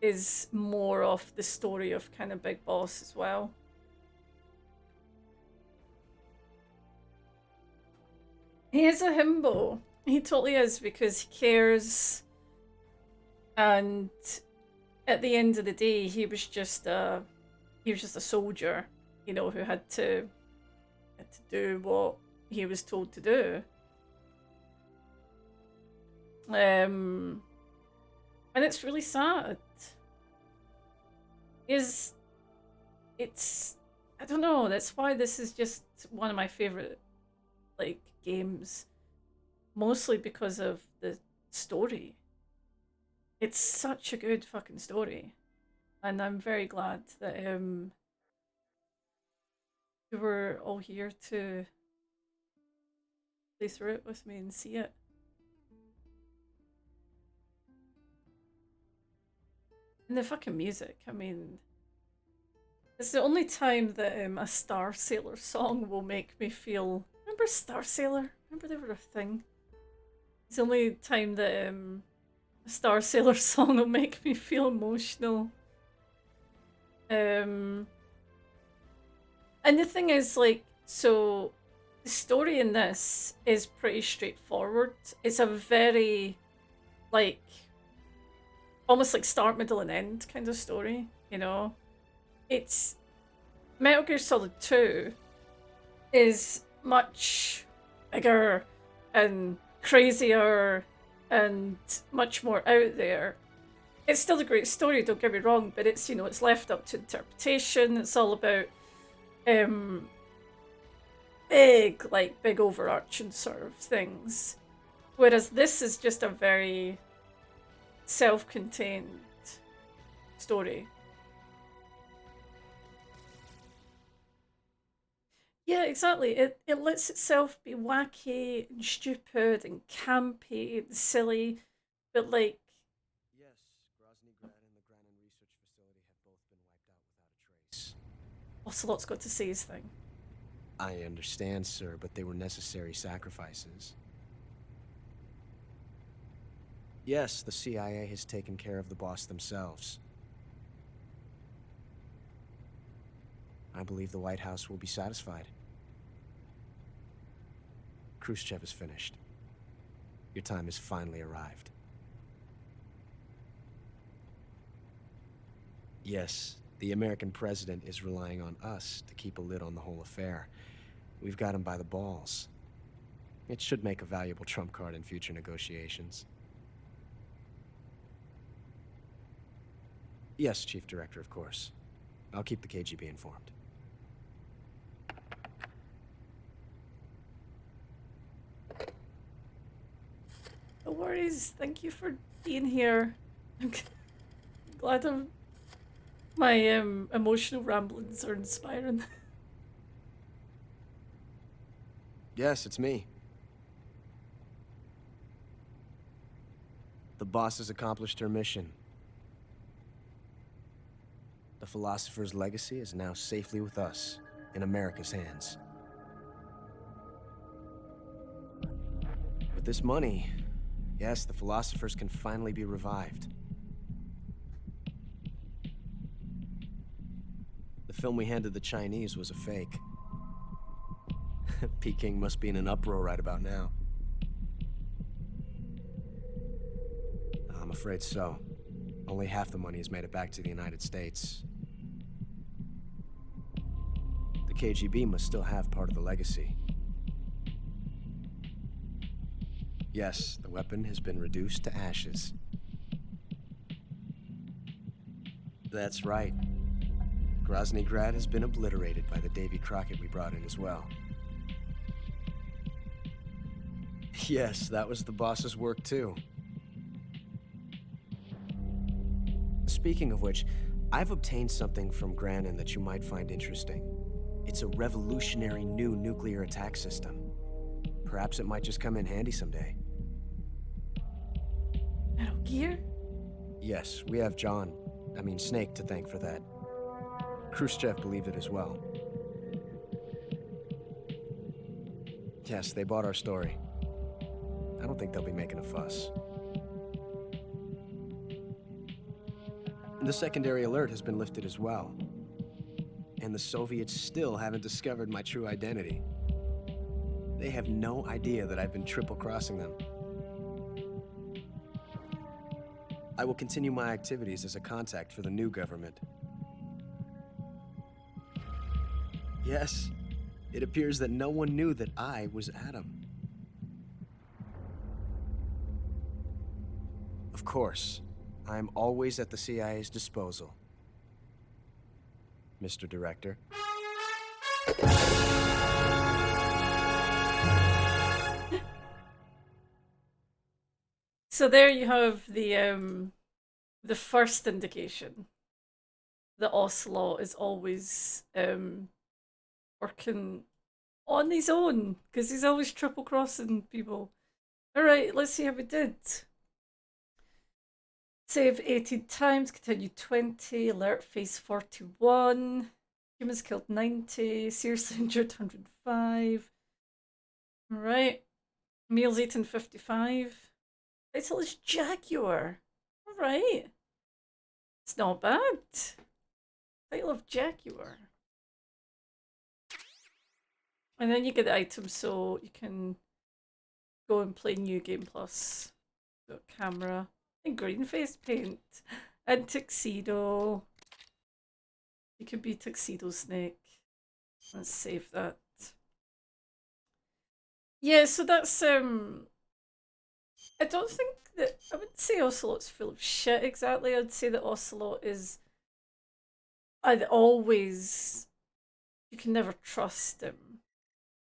is more of the story of kind of Big Boss as well. He is a himbo. He totally is, because he cares. And at the end of the day, he was just a soldier, you know, who had to do what he was told to do. And it's really sad. It's I don't know, that's why this is just one of my favorite like games, mostly because of the story. It's such a good fucking story, and I'm very glad that you were all here to play through it with me and see it. And the fucking music, I mean, it's the only time that a Star Sailor song will make me feel... Remember Star Sailor? Remember they were a thing? It's the only time that a Star Sailor song will make me feel emotional. And the thing is, like, so the story in this is pretty straightforward. It's a very, like, almost like start, middle, and end kind of story, you know? It's... Metal Gear Solid 2 is much bigger and crazier and much more out there. It's still a great story, don't get me wrong, but it's, you know, it's left up to interpretation. It's all about big overarching sort of things. Whereas this is just a very self-contained story. Yeah, exactly. It lets itself be wacky and stupid and campy and silly, but like... Yes, Grozny Grad and the Granin Research Facility have both been wiped out without a trace. Ocelot's got to say his thing. I understand, sir, but they were necessary sacrifices. Yes, the CIA has taken care of the boss themselves. I believe the White House will be satisfied. Khrushchev is finished. Your time has finally arrived. Yes, the American president is relying on us to keep a lid on the whole affair. We've got him by the balls. It should make a valuable trump card in future negotiations. Yes, Chief Director, of course. I'll keep the KGB informed. No worries. Thank you for being here. I'm glad my emotional ramblings are inspiring. Yes, it's me. The boss has accomplished her mission. The philosopher's legacy is now safely with us, in America's hands. With this money, yes, the philosophers can finally be revived. The film we handed the Chinese was a fake. Peking must be in an uproar right about now. I'm afraid so. Only half the money has made it back to the United States. The KGB must still have part of the legacy. Yes, the weapon has been reduced to ashes. That's right. Grozny Grad has been obliterated by the Davy Crockett we brought in as well. Yes, that was the boss's work too. Speaking of which, I've obtained something from Granin that you might find interesting. It's a revolutionary new nuclear attack system. Perhaps it might just come in handy someday. Metal Gear? Yes, we have Snake to thank for that. Khrushchev believed it as well. Yes, they bought our story. I don't think they'll be making a fuss. The secondary alert has been lifted as well. And the Soviets still haven't discovered my true identity. They have no idea that I've been triple-crossing them. I will continue my activities as a contact for the new government. Yes, it appears that no one knew that I was Adam. Of course, I'm always at the CIA's disposal, Mr. Director. So there you have the first indication that Ocelot is always working on his own, because he's always triple crossing people. Alright, let's see how we did. Save 18 times, continue 20, alert phase 41, humans killed 90, seriously injured 105. Alright, meals eaten 55. Title is Jaguar. Alright. It's not bad. Title of Jaguar. And then you get the items so you can go and play New Game Plus. Got camera. And green face paint. And tuxedo. You could be Tuxedo Snake. Let's save that. Yeah, so that's I don't think that, I wouldn't say Ocelot's full of shit exactly. I'd say that Ocelot is, I'd always, you can never trust him.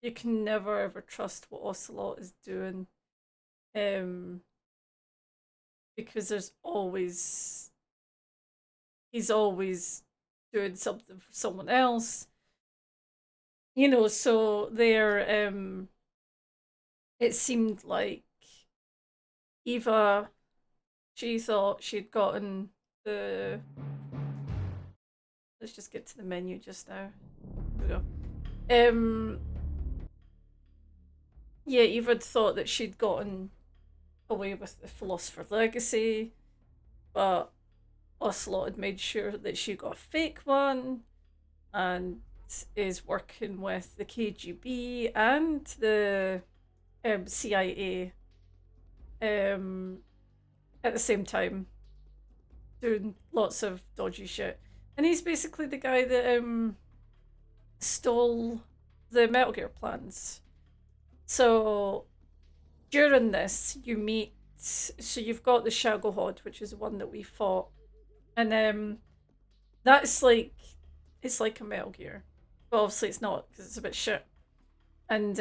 You can never ever trust what Ocelot is doing. Because there's always, he's always doing something for someone else. You know, so there, it seemed like Eva, she thought she'd gotten the... Let's just get to the menu just now. Here we go. Yeah, Eva had thought that she'd gotten away with the Philosopher's Legacy, but Ocelot had made sure that she got a fake one, and is working with the KGB and the CIA at the same time, doing lots of dodgy shit. And he's basically the guy that stole the Metal Gear plans. So during this, you meet, so you've got the Shagohod, which is the one that we fought, and that's like, it's like a Metal Gear, but obviously it's not, because it's a bit shit. And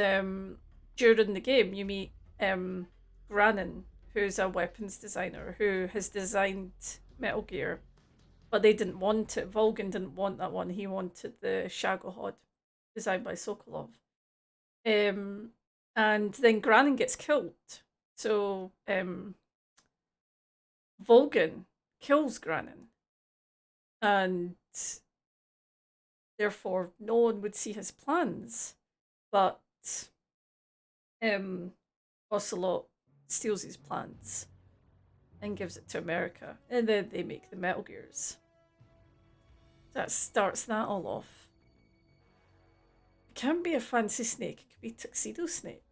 during the game, you meet Granin, who's a weapons designer who has designed Metal Gear, but they didn't want it. Volgin didn't want that one. He wanted the Shagohod, designed by Sokolov. And then Granin gets killed. So Volgin kills Granin, and therefore no one would see his plans. But Ocelot steals his plans and gives it to America, and then they make the Metal Gears. That starts that all off. It can be a fancy snake, it could be Tuxedo Snake.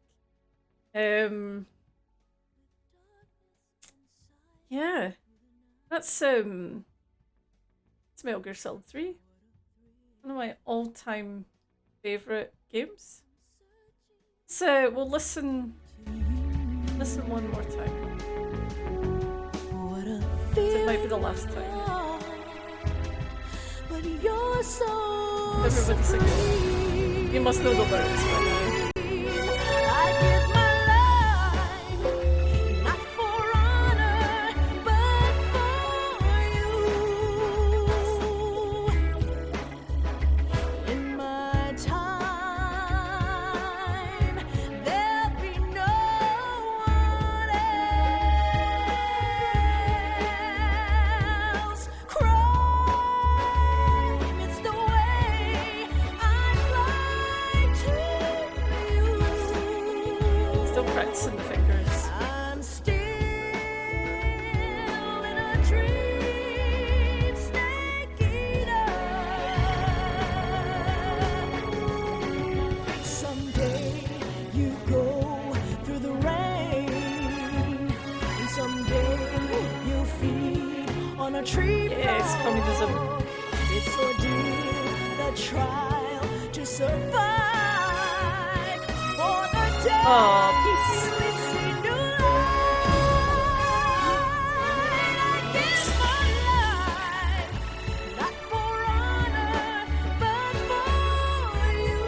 Yeah, that's it's Metal Gear Solid 3. One of my all-time favorite games. So we'll listen one more time. So it might be the last time. But you're so Everybody sing it. You must know the lyrics by now. I give my life, not for honor, but for you. In my time, there'll be no one else. Crime, it's the way I fly to you. Still practicing the fingers. I'm still in a dream, snake eater. Someday you go through the rain, and someday you'll feed on a tree. Yes, communism. It's ordeal, the trial to survive. For the day Peace. we see new light, I give my life, not for honor, but for you.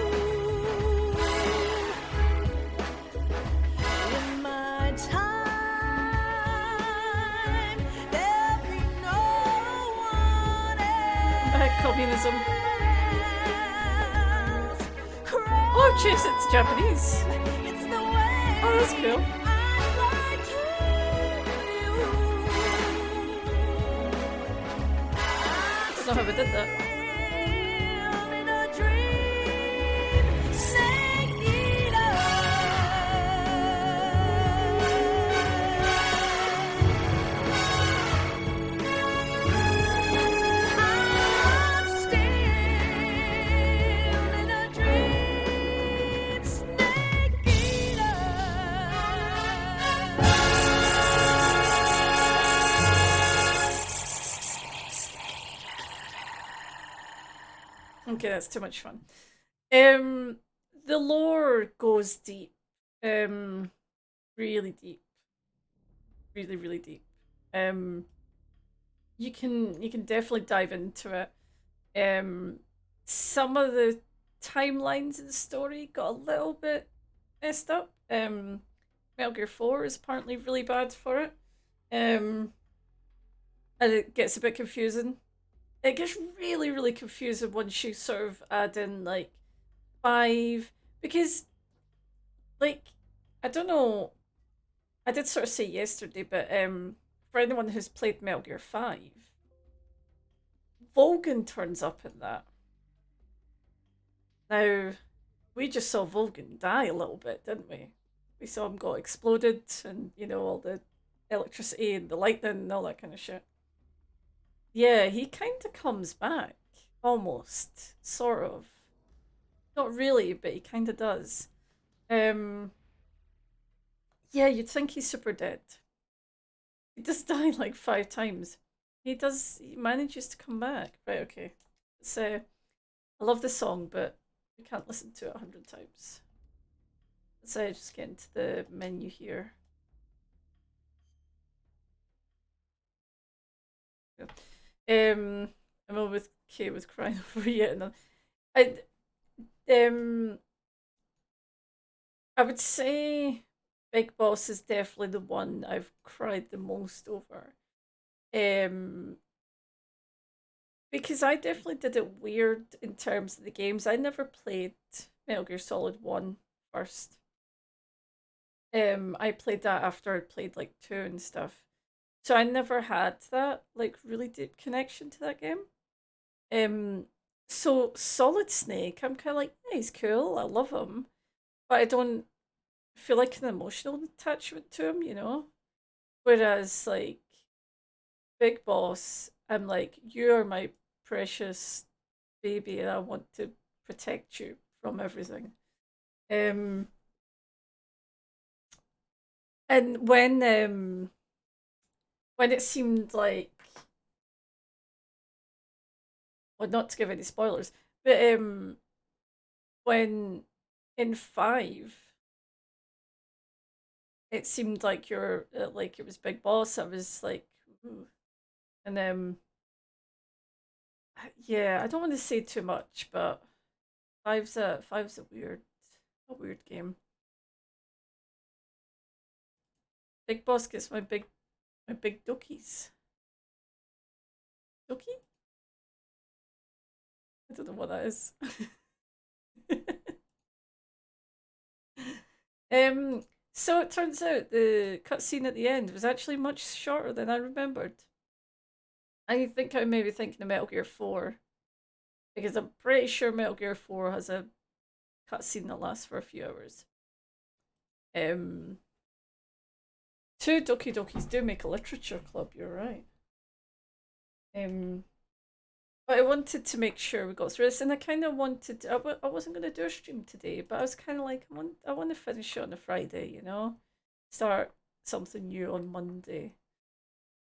In my time, there'll be no one Communism. Oh, jeez, it's Japanese. Oh, that's cool. That's not how we did that. Okay, that's too much fun. The lore goes deep. Really deep. Really, really deep. You can definitely dive into it. Some of the timelines in the story got a little bit messed up. Metal Gear 4 is apparently really bad for it. And it gets a bit confusing. It gets really, really confusing once you sort of add in like 5, because like, I don't know, I did sort of say yesterday, but for anyone who's played Metal Gear 5, Volgin turns up in that. Now, we just saw Volgin die a little bit, didn't we? We saw him got exploded and, you know, all the electricity and the lightning and all that kind of shit. Yeah, he kind of comes back. Almost. Sort of. Not really, but he kind of does. Yeah, you'd think he's super dead. He does die like 5 times. He manages to come back. Right, okay. So, I love the song, but we can't listen to it 100 times. So, just get into the menu here. I'm all with Kate with crying over yet another. I would say Big Boss is definitely the one I've cried the most over. Because I definitely did it weird in terms of the games. I never played Metal Gear Solid 1 first. I played that after I played like 2 and stuff. So I never had that like really deep connection to that game. So Solid Snake, I'm kind of like, yeah, he's cool, I love him, but I don't feel like an emotional attachment to him, you know? Whereas like Big Boss, I'm like, you're my precious baby and I want to protect you from everything. And when it seemed like, well, not to give any spoilers, but when in 5 it seemed like you're like it was Big Boss, I was like, ooh. And yeah, I don't want to say too much, but five's a weird game. Big Boss gets my big Dokies. Doki? I don't know what that is. So it turns out the cutscene at the end was actually much shorter than I remembered. I think I may be thinking of Metal Gear 4. Because I'm pretty sure Metal Gear 4 has a cutscene that lasts for a few hours. 2 Doki Dokis do make a literature club, you're right. But I wanted to make sure we got through this, and I kind of wanted to, I wasn't going to do a stream today, but I was kind of like, I want to finish it on a Friday, you know? Start something new on Monday.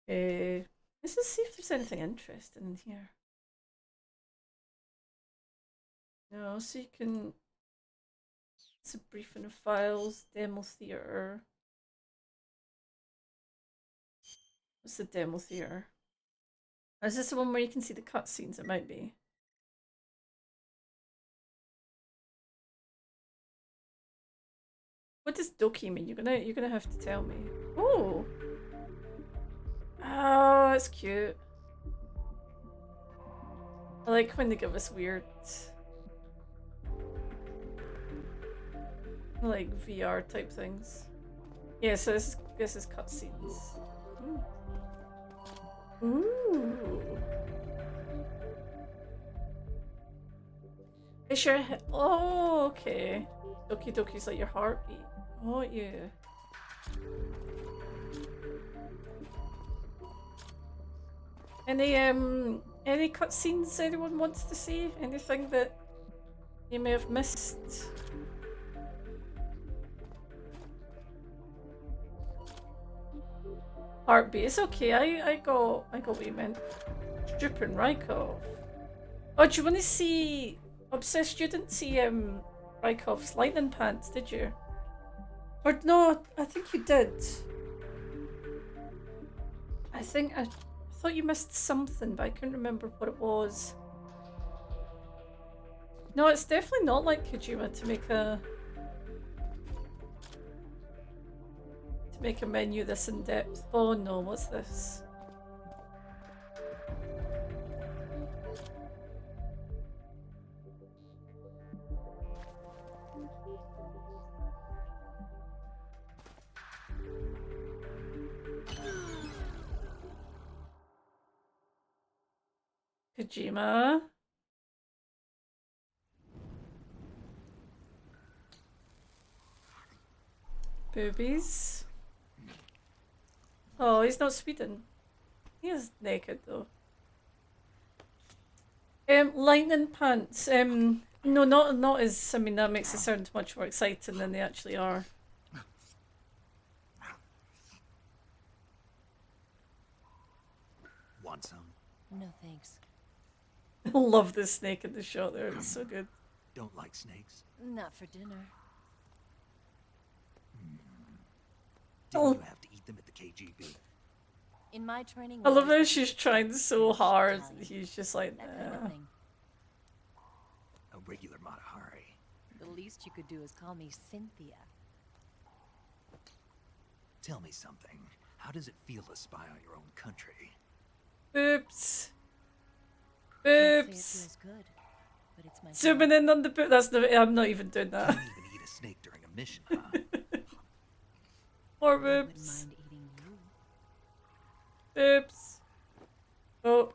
Let's just see if there's anything interesting in here. No, so you can... It's a briefing of files, demo theater. What's the demo theater? Is this the one where you can see the cutscenes? It might be. What does Doki mean? You're gonna have to tell me. Oh, oh, that's cute. I like when they give us weird, like VR type things. Yeah, so this is cutscenes. Ooh. Is your oh, okay. Doki Doki's like your heartbeat. Oh yeah. Any cutscenes anyone wants to see? Anything that you may have missed? Heartbeat. It's okay. I got what you meant. Stripping Rykov. Oh, do you want to see? Obsessed. You didn't see Rykov's lightning pants, did you? Or no? I think you did. I thought you missed something, but I couldn't remember what it was. No, it's definitely not like Kojima to make a menu this in depth. Oh no, what's this? Kojima. Boobies. Oh, he's not Sweden. He is naked though. Lightning pants. No, not as. I mean, that makes it sound much more exciting than they actually are. Want some? No thanks. I love this snake in the shot there. It's so good. Don't like snakes? Not for dinner. Didn't you have to eat them at the KGB? In my training, I love how she's trying so hard. He's just like, that kind of thing. A regular Matahari. The least you could do is call me Cynthia. Tell me something. How does it feel to spy on your own country? Oops. Can't say it Oops. feels good, but it's my Zooming in on the boot. That's no. I'm not even doing that. Didn't even eat a snake during a mission, huh? Or I wouldn't boobs. mind eating you. Boobs. Oh.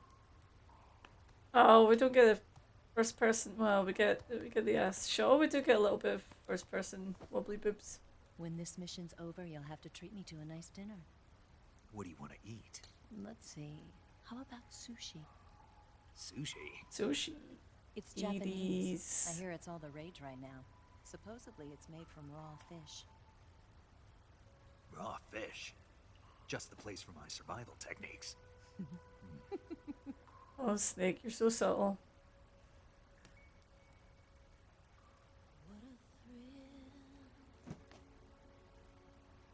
Oh, we don't get a first person. Well, we get the ass shot. Oh, we do get a little bit of first person wobbly boobs. When this mission's over, you'll have to treat me to a nice dinner. What do you want to eat? Let's see. How about sushi? Sushi? Sushi. It's Japanese. Jeez. I hear it's all the rage right now. Supposedly it's made from raw fish. Raw fish? Just the place for my survival techniques. Oh, Snake, you're so subtle.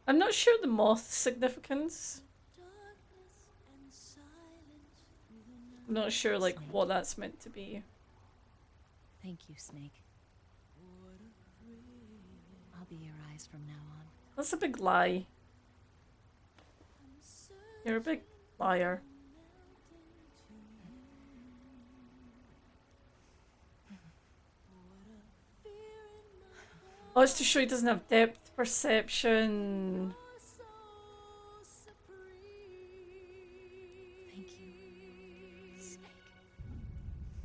I'm not sure the moth's significance. I'm not sure, like, what that's meant to be. Thank you, Snake. I'll be your eyes from now on. That's a big lie. You're a big liar. Oh, it's to show he doesn't have depth perception. Thank you,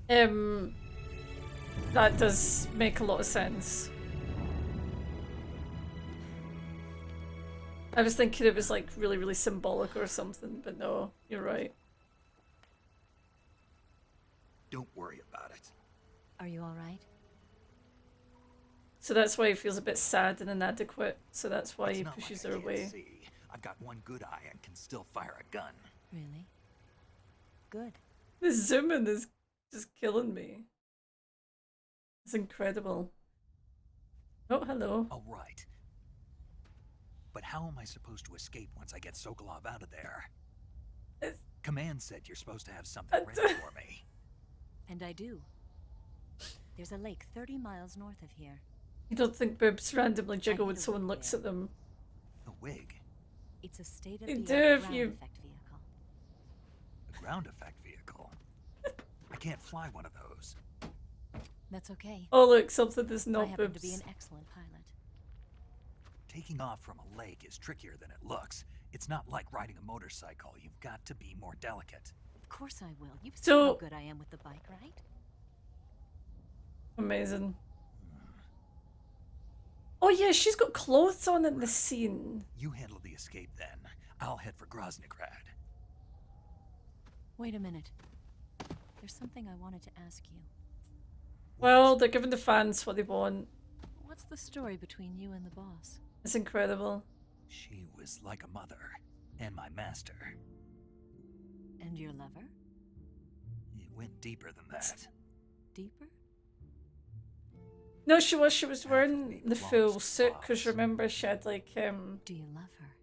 Snake. That does make a lot of sense. I was thinking it was like really, really symbolic or something, but no, you're right. Don't worry about it. Are you all right? So that's why he feels a bit sad and inadequate. So that's why It's he not pushes like I her can't away. see. I've got one good eye and can still fire a gun. Really? Good. The zooming is just killing me. It's incredible. Oh, hello. All right. But how am I supposed to escape once I get Sokolov out of there? Command said you're supposed to have something ready for me. And I do. There's a lake 30 miles north of here. You don't think boobs randomly jiggle when someone looks at them? A wig? It's a You state-of-the-art do if ground you... effect vehicle. A ground effect vehicle? I can't fly one of those. That's okay. Oh look, something that's I not happen to be boobs. an excellent pilot. Taking off from a lake is trickier than it looks. It's not like riding a motorcycle. You've got to be more delicate. Of course I will. You've seen So- how good I am with the bike, right? Amazing. Oh yeah, she's got clothes on in the scene. You handle the escape then. I'll head for Groznygrad. Wait a minute. There's something I wanted to ask you. Well, they're giving the fans what they want. What's the story between you and the boss? It's incredible. She was like a mother, and my master. And your lover? It went deeper than that. Deeper? No, she was wearing the full suit because remember she had like Do you love her?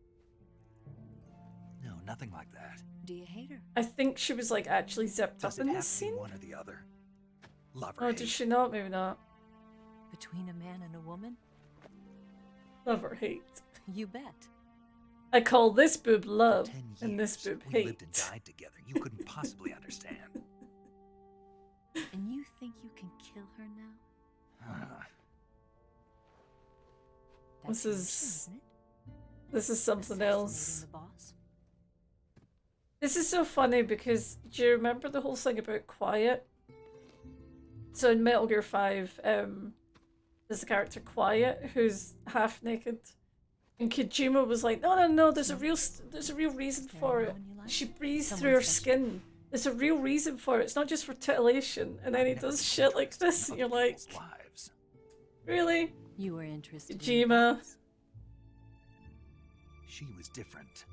No, nothing like that. Do you hate her? I think she was like actually zipped Does up it in have this to be scene. one or the other? Love or Oh, hate? did she not? Maybe not. Between a man and a woman? Love or hate. You bet. I call this boob love 10 and this years, boob we hate. lived and died together. You couldn't possibly understand. And you think you can kill her now? This That's your mission, is isn't it? this is something Assassinating else. the boss? This is so funny because do you remember the whole thing about Quiet? So in Metal Gear 5, there's a character Quiet who's half naked, and Kojima was like, no, there's a real reason for it. She breathes through her skin. There's a real reason for it. It's not just for titillation. And then he does shit like this, and you're like, Lives. really? You were interested in the Kojima. boss? She was different.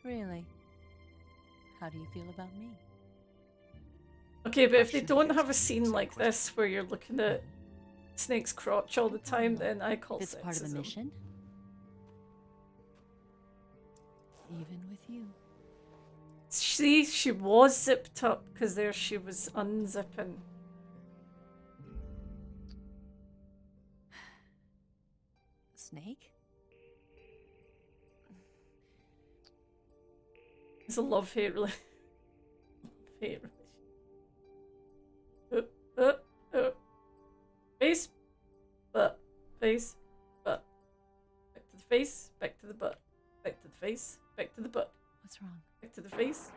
Really? How do you feel about me? Okay, but if they don't have a scene like this where you're looking at Snake's crotch all the time, then I call It's part of the sexism. mission? Even with you. See, she was zipped up because there she was unzipping. Snake? It's a love-hate relationship. Hate relationship. Face, butt, face, butt. Back to the face, back to the butt. Back to the face, back to the butt. What's wrong? Back to the face,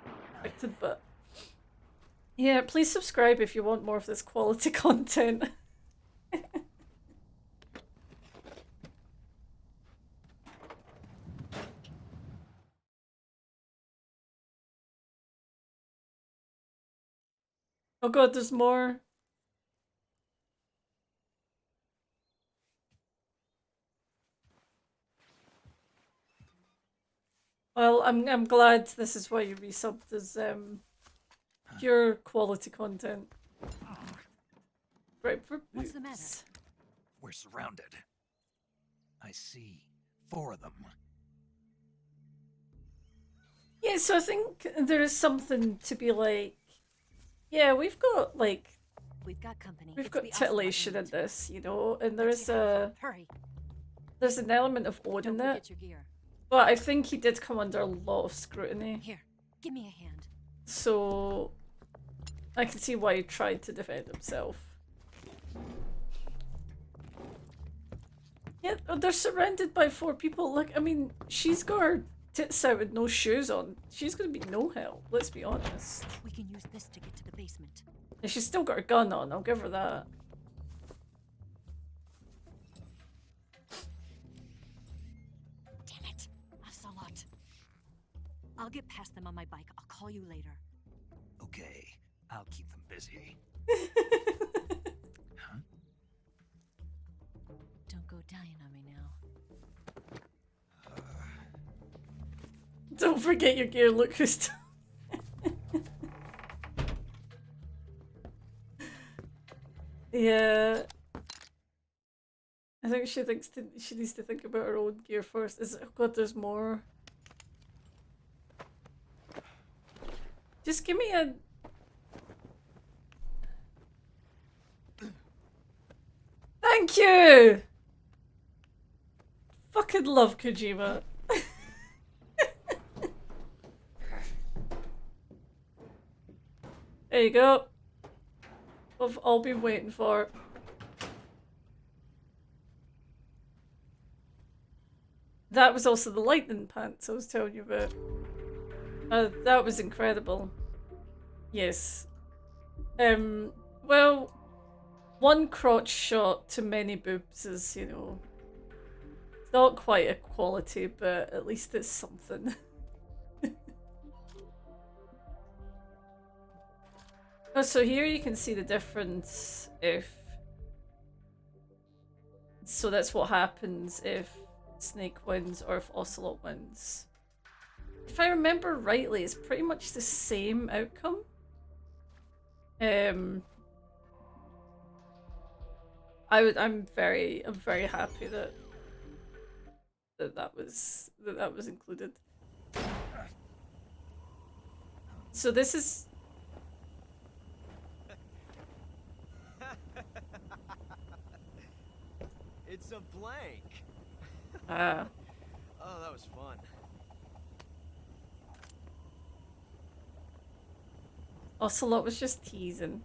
back to the butt. Yeah, please subscribe if you want more of this quality content. Oh god, there's more. Well, I'm glad this is why you resubbed as pure quality content. Right, What's the matter? We're surrounded. I see 4 of them. Yeah, so I think there is something to be like, yeah, we've got company. We've It's got the titillation in Ocelot this, you know, and there Let's is see how far. Hurry. there's an element of odd Don't in it. forget your gear. But I think he did come under a lot of scrutiny. Here, give me a hand. So I can see why he tried to defend himself. Yeah, they're surrounded by 4 people. Look, I mean, she's got her tits out with no shoes on. She's gonna be no help, let's be honest. We can use this to get to the basement. And she's still got her gun on, I'll give her that. Damn it, Ocelot. I'll get past them on my bike. I'll call you later. Okay, I'll keep them busy. Don't go dying on me now. Don't forget your gear, look who's Yeah. I think she needs to think about her own gear first. Oh god, there's more. Just give me a... Thank you! Fucking love Kojima. There you go. What I've all been waiting for. That was also the lightning pants I was telling you about. That was incredible. Yes. Well, one crotch shot to many boobs is, you know, not quite equality, but at least it's something. Oh, so here you can see the difference if... So that's what happens if Snake wins or if Ocelot wins. If I remember rightly, it's pretty much the same outcome. I'm very happy that that was included. So this is... It's a blank. Ah. Oh, that was fun. Ocelot was just teasing.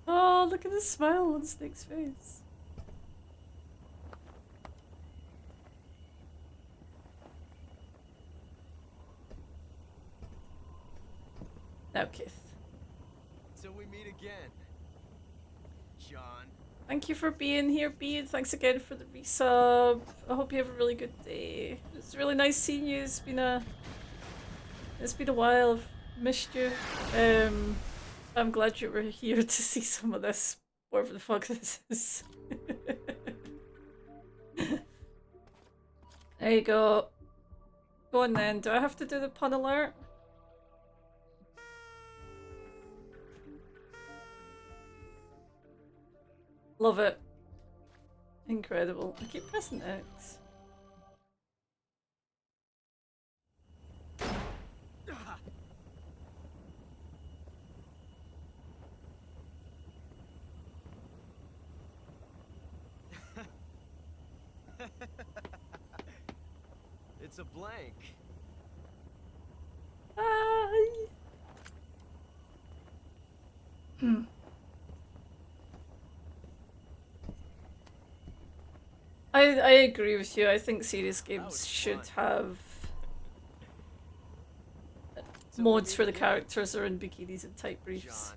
Oh, look at the smile on Snake's face. Now, Kith. Till we meet again, John. Thank you for being here, Bean. Thanks again for the resub. I hope you have a really good day. It's really nice seeing you. It's been a while. I've missed you. I'm glad you were here to see some of this, whatever the fuck this is. There you go. Go on then. Do I have to do the pun alert? Love it. Incredible. I keep pressing X. It's a blank. Hi. I agree with you. I think serious games should have modes for the characters or in bikinis and tight briefs.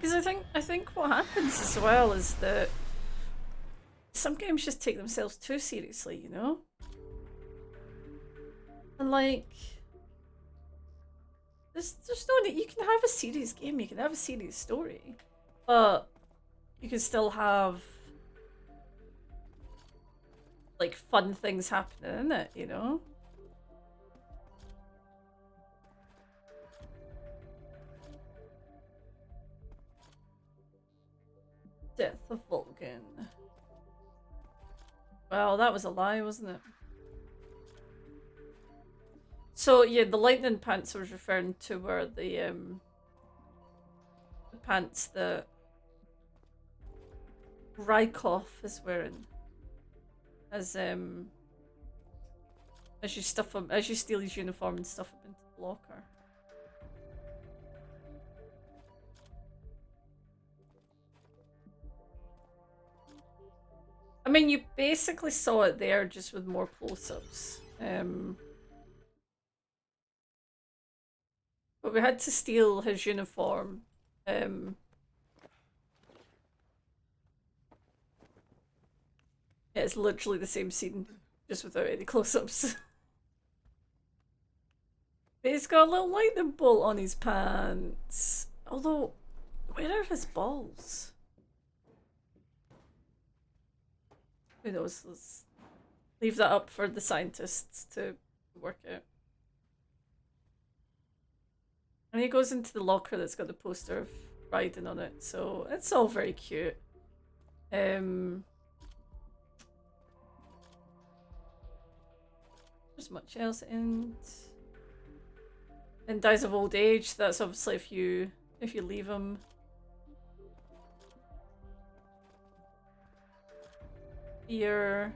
Because I think what happens as well is that some games just take themselves too seriously, you know? And like, there's no need. You can have a serious game, you can have a serious story, but you can still have like fun things happening in it, you know? Death of Vulcan. Well, that was a lie, wasn't it? So yeah, the lightning pants I was referring to were the pants that Rykov is wearing as you stuff him, as you steal his uniform and stuff him into the locker. I mean, you basically saw it there, just with more close-ups. But we had to steal his uniform. It's literally the same scene, just without any close-ups. But he's got a little lightning bolt on his pants. Although, where are his balls? Who knows? Let's leave that up for the scientists to work out. And he goes into the locker that's got the poster of Raiden on it, so it's all very cute. There's much else in dies of old age. That's obviously if you leave him. Here,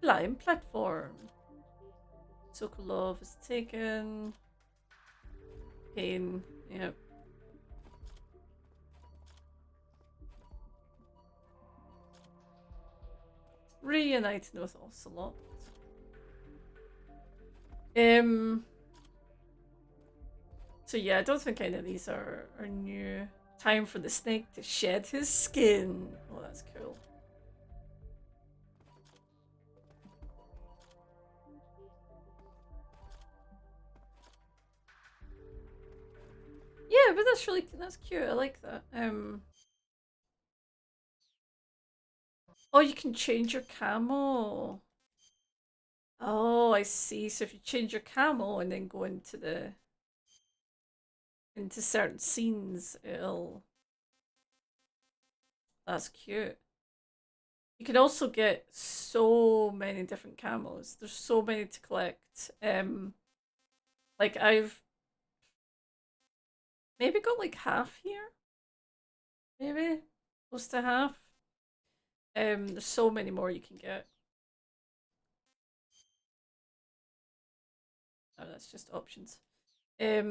flying platform. Sokolov is taken. Pain, yep. Reuniting with Ocelot. So yeah, I don't think any of these are new. Time for the snake to shed his skin. Oh, that's cool. Yeah, but that's cute. I like that. Oh, you can change your camo. Oh, I see. So if you change your camo and then go into certain scenes, that's cute. You can also get so many different camos. There's so many to collect. Like I've maybe got like half here. Maybe close to half. There's so many more you can get. Oh, that's just options. How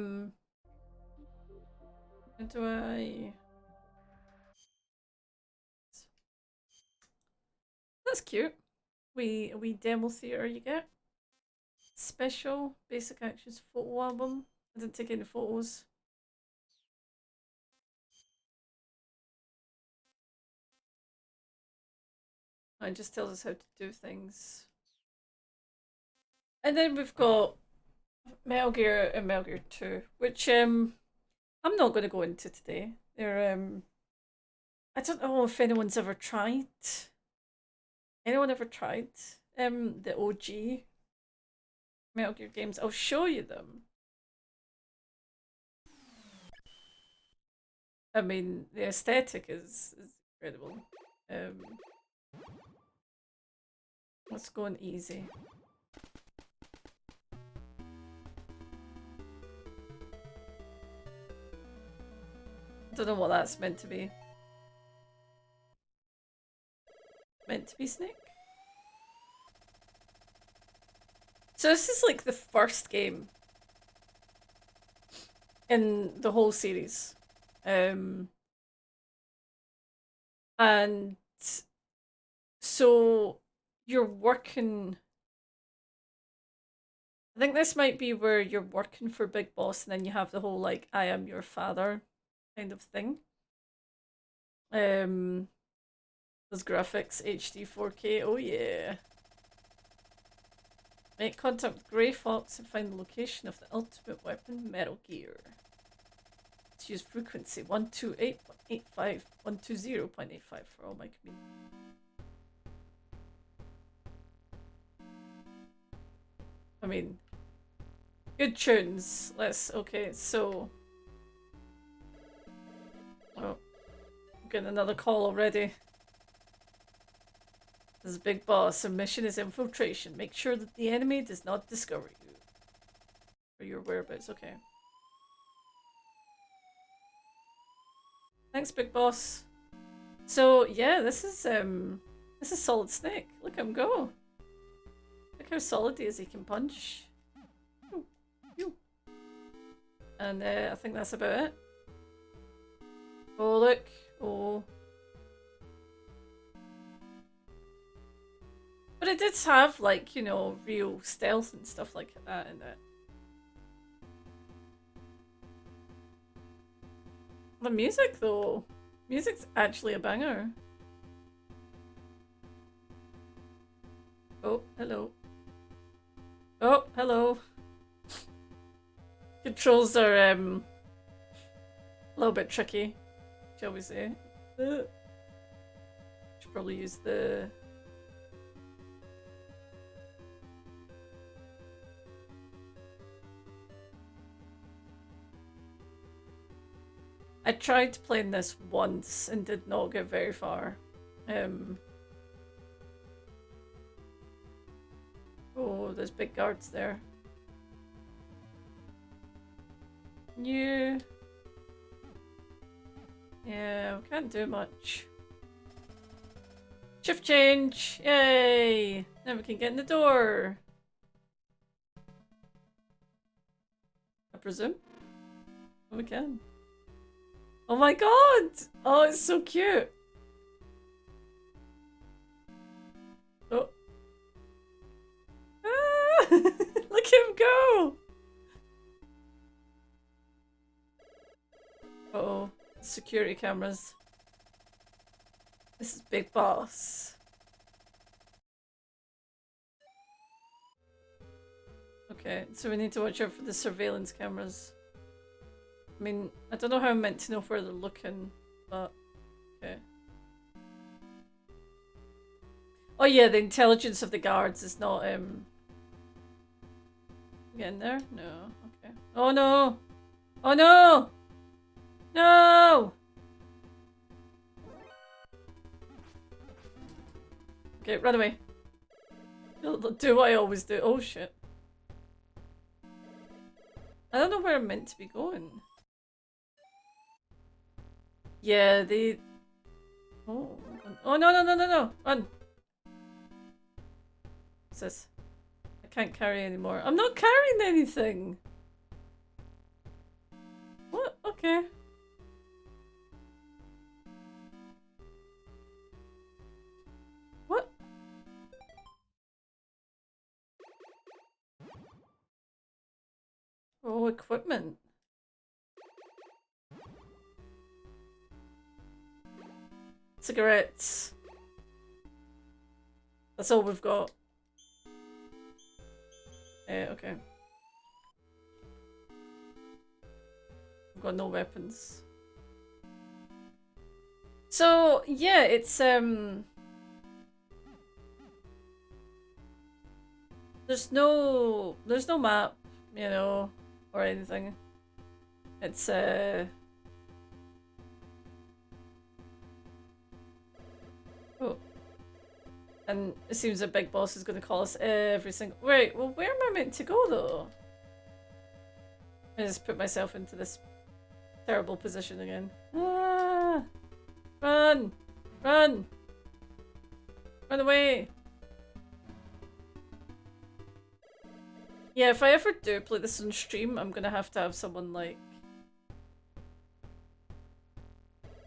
do I? That's cute. We demo theater you get. Special basic actions photo album. I didn't take any photos. It just tells us how to do things. And then we've got Metal Gear and Metal Gear 2, which I'm not going to go into today. They're I don't know if anyone's ever tried. Anyone ever tried the OG Metal Gear games? I'll show you them. I mean, the aesthetic is incredible. Let's go on easy. I don't know what that's meant to be. Meant to be Snake? So this is like the first game in the whole series. And so you're working. I think this might be where you're working for Big Boss and then you have the whole like I am your father kind of thing. Those graphics, HD 4K, oh yeah. Make contact with Grey Fox and find the location of the ultimate weapon, Metal Gear. Let's use frequency 128.85, 120.85 for all my community. I mean, good tunes. Okay, so. Oh, I'm getting another call already. This is Big Boss. Our mission is infiltration. Make sure that the enemy does not discover you. Or your whereabouts, okay. Thanks, Big Boss. So yeah, this is Solid Snake. Look at him go. Look how solid he is, he can punch. And I think that's about it. Oh look. Oh. But it did have, like, you know, real stealth and stuff like that in it. The music, though. Music's actually a banger. Oh, hello. Oh, hello. Controls are, a little bit tricky, shall we say. Should probably use the... I tried playing this once and did not get very far. Oh, there's big guards there. Yeah, we can't do much. Shift change! Yay! Now we can get in the door. I presume? Oh, we can. Oh my god! Oh, it's so cute! Oh. Ah! Look at him go! Uh-oh. Security cameras. This is Big Boss. Okay, so we need to watch out for the surveillance cameras. I mean, I don't know how I'm meant to know where they're looking, but okay. Oh yeah, the intelligence of the guards is not get in there? No. Okay. Oh no! Oh no! No! Okay, run away. Do what I always do. Oh shit. I don't know where I'm meant to be going. Yeah, they... Oh, oh no, no, no, no, no! Run! What's this? I can't carry anymore. I'm not carrying anything! What? Okay. What? Oh, equipment. Cigarettes. That's all we've got. Okay. We've got no weapons. So, yeah, it's, there's no map, you know, or anything. It's, oh. And it seems that Big Boss is going to call us every single... Wait, well, where am I meant to go, though? I just put myself into this terrible position again. Ah! Run! Run! Run away! Yeah, if I ever do play this on stream, I'm gonna have to have someone, like...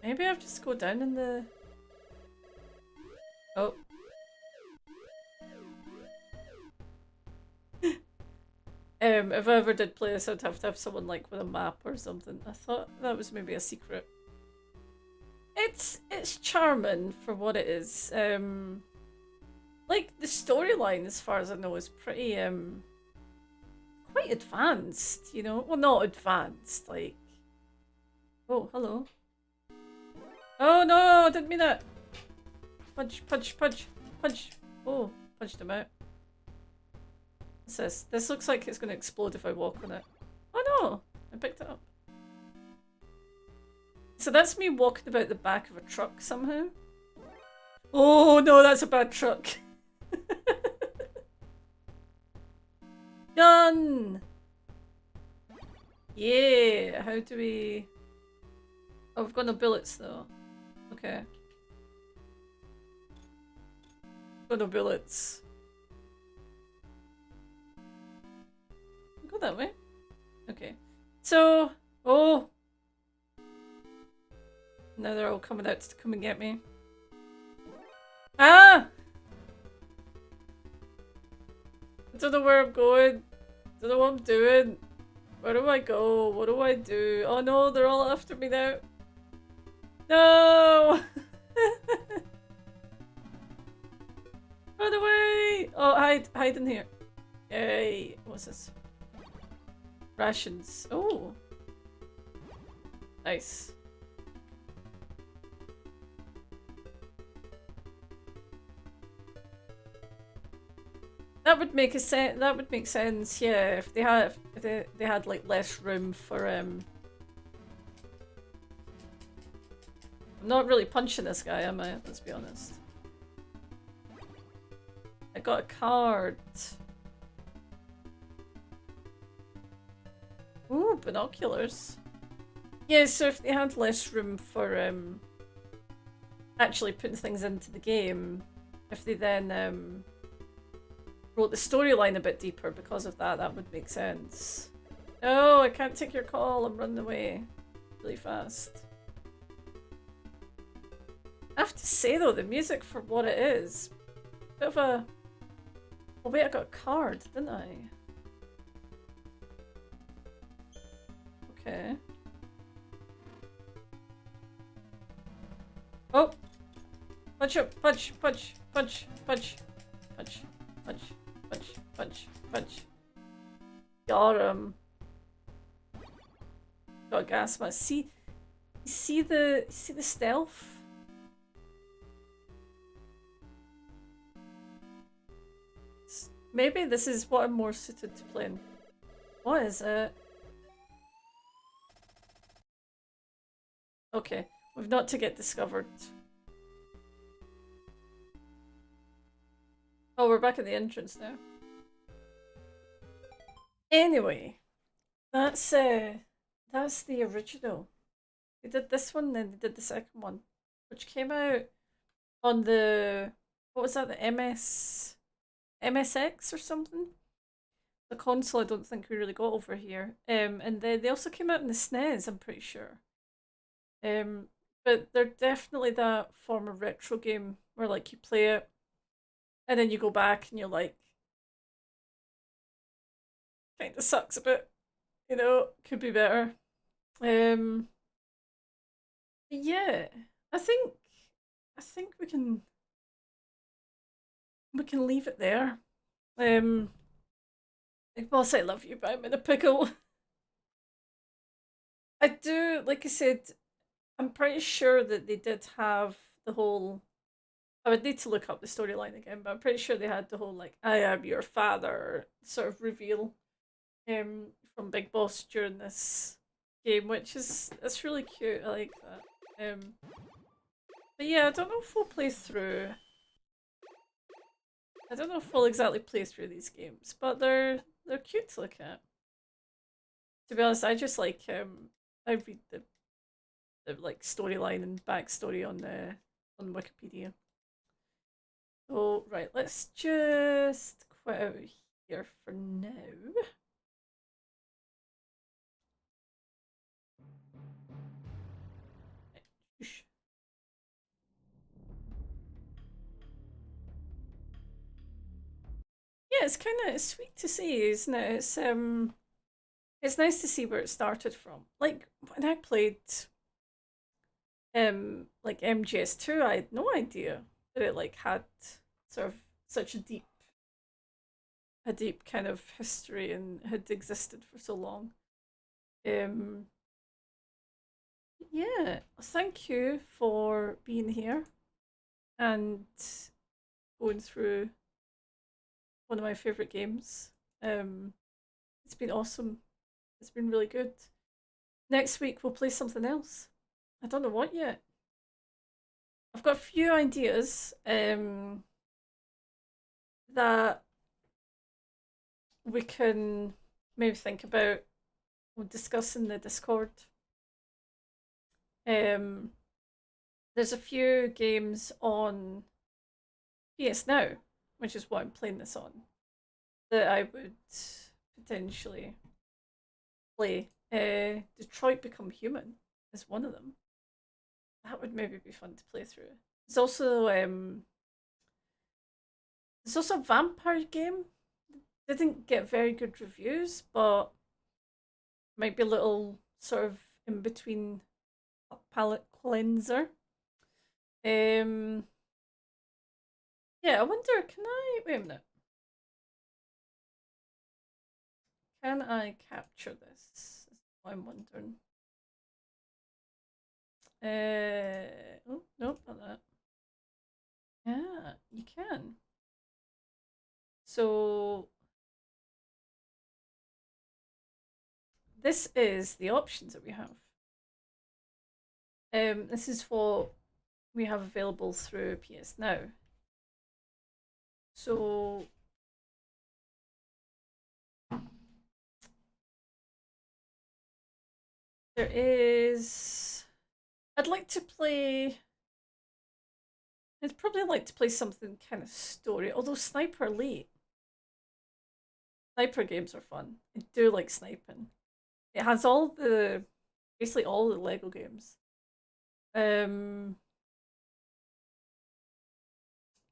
Maybe I'll just go down in the... Oh. If I ever did play this, I'd have to have someone like with a map or something. I thought that was maybe a secret. it's charming for what it is. Like the storyline, as far as I know, is pretty quite advanced. You know, well, not advanced. Like, oh, hello. Oh no, I didn't mean that. Punch, punch, punch, punch. Oh, punched him out. What's this? This looks like it's going to explode if I walk on it. Oh no, I picked it up. So that's me walking about the back of a truck somehow. Oh no, that's a bad truck. Gun! Yeah, how do we... Oh, we've got no bullets though. Okay. Got no bullets. Go that way. Okay. So... Oh! Now they're all coming out to come and get me. Ah! I don't know where I'm going. Don't know what I'm doing. Where do I go? What do I do? Oh no, they're all after me now. No! Run away! Oh, hide in here. Yay. What's this? Rations. Oh. Nice. That would make a sense. That would make sense, yeah. If they had like less room for I'm not really punching this guy, am I? Let's be honest. I got a card. Ooh, binoculars. Yeah, so if they had less room for actually putting things into the game, if they then wrote the storyline a bit deeper because of that, that would make sense. No, I can't take your call. I'm running away really fast. I have to say though, the music for what it is, bit of a... Oh wait, I got a card, didn't I? Okay. Oh! Punch up! Punch! Punch! Punch! Punch! Punch! Punch! Punch! Punch! Punch! Got him. Got a gas mask. See the stealth? Maybe this is what I'm more suited to playing. What is it? Okay, we've not to get discovered. Oh, we're back at the entrance now. Anyway, that's the original. They did this one, then they did the second one, which came out on the, what was that, the MSX or something? The console I don't think we really got over here. And they also came out in the SNES, I'm pretty sure. But they're definitely that form of retro game where like you play it and then you go back and you're like, kinda sucks a bit, you know, could be better. Yeah, I think we can leave it there. Big Boss, I love you, but I'm in a pickle. I do, like I said, I'm pretty sure that they did have the whole... I would need to look up the storyline again, but I'm pretty sure they had the whole, like, I am your father sort of reveal from Big Boss during this game, which is, it's really cute. I like that. But yeah, I don't know if we'll play through... I don't know if we'll exactly play through these games, but they're cute to look at. To be honest, I just like I read the like storyline and backstory on Wikipedia. So right, let's just quit out here for now. Yeah, it's kind of sweet to see, isn't it? It's nice to see where it started from. Like when I played like MGS2, I had no idea that it like had sort of such a deep kind of history and had existed for so long. Um, yeah, thank you for being here and going through one of my favorite games. It's been awesome. It's been really good. Next week we'll play something else. I don't know what yet. I've got a few ideas that we can maybe think about. We'll discuss in the Discord. There's a few games on PS Now, which is what I'm playing this on, that I would potentially play. Detroit Become Human is one of them. That would maybe be fun to play through. There's also a vampire game. Didn't get very good reviews, but might be a little sort of in between palate cleanser. Yeah, I wonder, can I wait a minute? Can I capture this? That's what I'm wondering. Oh, nope, not that. Yeah, you can. So this is the options that we have. This is what we have available through PS Now. So there is. I'd probably like to play something kind of story, although Sniper Elite. Sniper games are fun. I do like sniping. It has basically all the Lego games.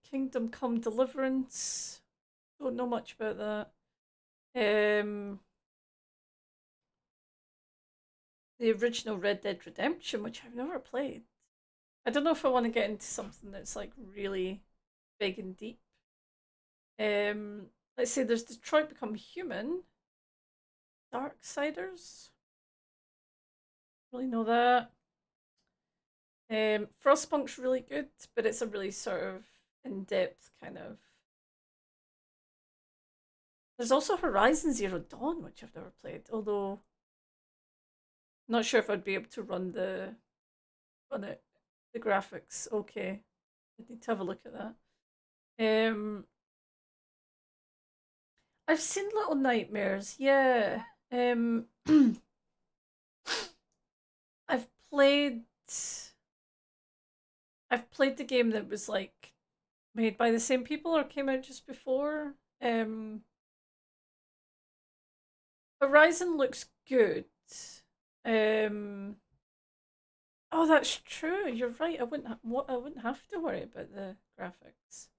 Kingdom Come Deliverance. Don't know much about that. The original Red Dead Redemption, which I've never played. I don't know if I want to get into something that's like really big and deep. Let's say there's Detroit Become Human. Darksiders. Really know that. Frostpunk's really good, but it's a really sort of in-depth kind of. There's also Horizon Zero Dawn, which I've never played, although I'm not sure if I'd be able to run the graphics okay. I need to have a look at that. I've seen Little Nightmares, yeah. I've played the game that was like made by the same people or came out just before. Horizon looks good. Oh, that's true. You're right. I wouldn't have to worry about the graphics.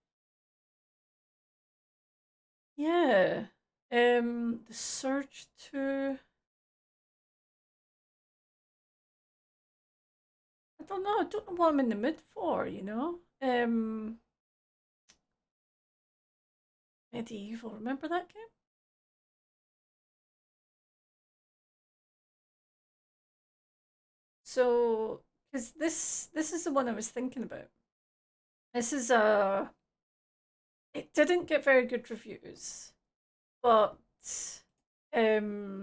Yeah. The Surge 2. I don't know. I don't know what I'm in the mood for, you know? Medieval. Remember that game? So, because this is the one I was thinking about. This is it didn't get very good reviews, but there's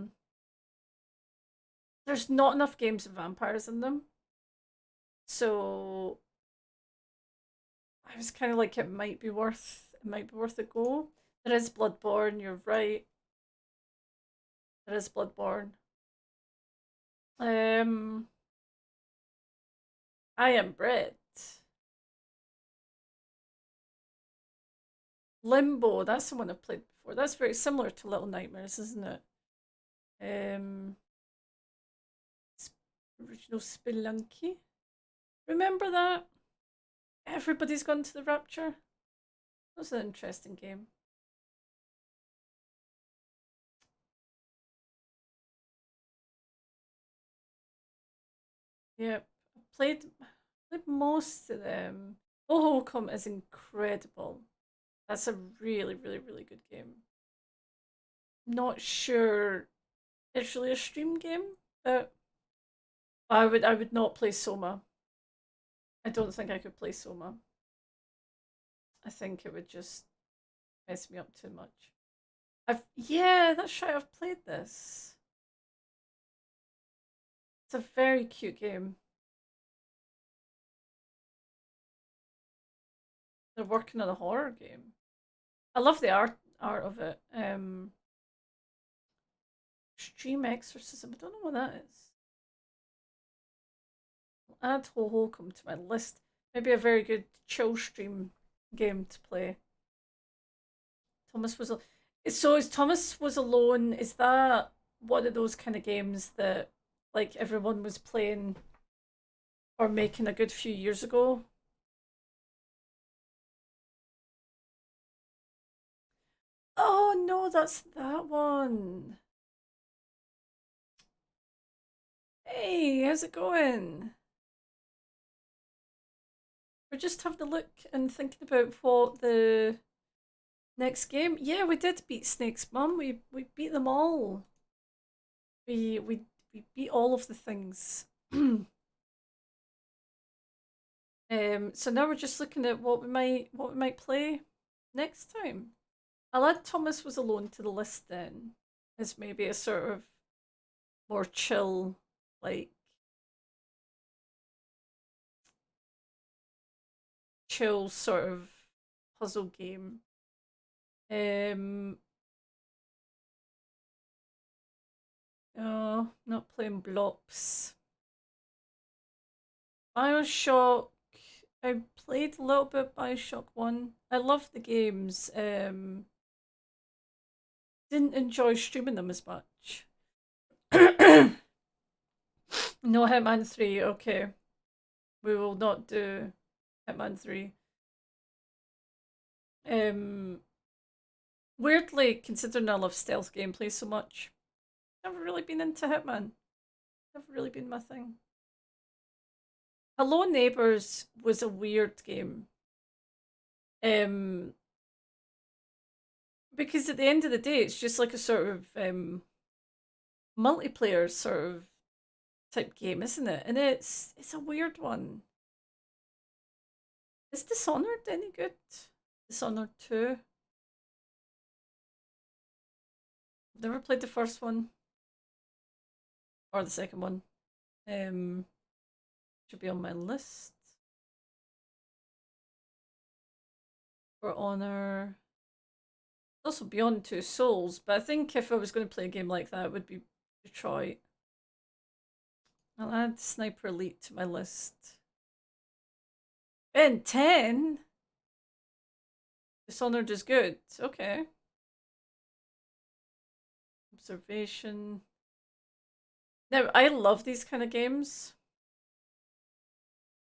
not enough games of vampires in them. So I was kind of like it might be worth a go. There is Bloodborne, you're right. There is Bloodborne. I Am Bread. Limbo, that's the one I've played before. That's very similar to Little Nightmares, isn't it? Original Spelunky. Remember that? Everybody's Gone to the Rapture. That's an interesting game. Yep, played most of them. Oh, Holcomb is incredible. That's a really, really, really good game. Not sure it's really a stream game, but I would not play Soma. I don't think I could play Soma. I think it would just mess me up too much. Yeah, that's right, I've played this. It's a very cute game. They're working on a horror game. I love the art of it. Stream Exorcism. I don't know what that is. I'll add Holcomb to my list. Maybe a very good chill stream game to play. Thomas was so is Thomas Was Alone, is that one of those kind of games that like everyone was playing or making a good few years ago? Oh no, that's that one. Hey, how's it going? We're just having a look and thinking about what the next game. Yeah, we did beat Snake's Mum. We beat them all. We beat all of the things. So now we're just looking at what we might play next time. I'll add Thomas Was Alone to the list then, as maybe a sort of more chill, like chill sort of puzzle game. Oh, not playing Blops. Bioshock. I played a little bit Bioshock 1. I love the games. Didn't enjoy streaming them as much. No Hitman 3, okay. We will not do Hitman 3. Weirdly, considering I love stealth gameplay so much, never really been into Hitman. Never really been my thing. Hello Neighbors was a weird game. Because at the end of the day, it's just like a sort of multiplayer sort of type game, isn't it? And it's a weird one. Is Dishonored any good? Dishonored 2? I've never played the first one. Or the second one. Should be on my list. For Honor. Also Beyond Two Souls, but I think if I was going to play a game like that, it would be Detroit. I'll add Sniper Elite to my list. Ben 10? Dishonored is good. Okay. Observation. Now, I love these kind of games.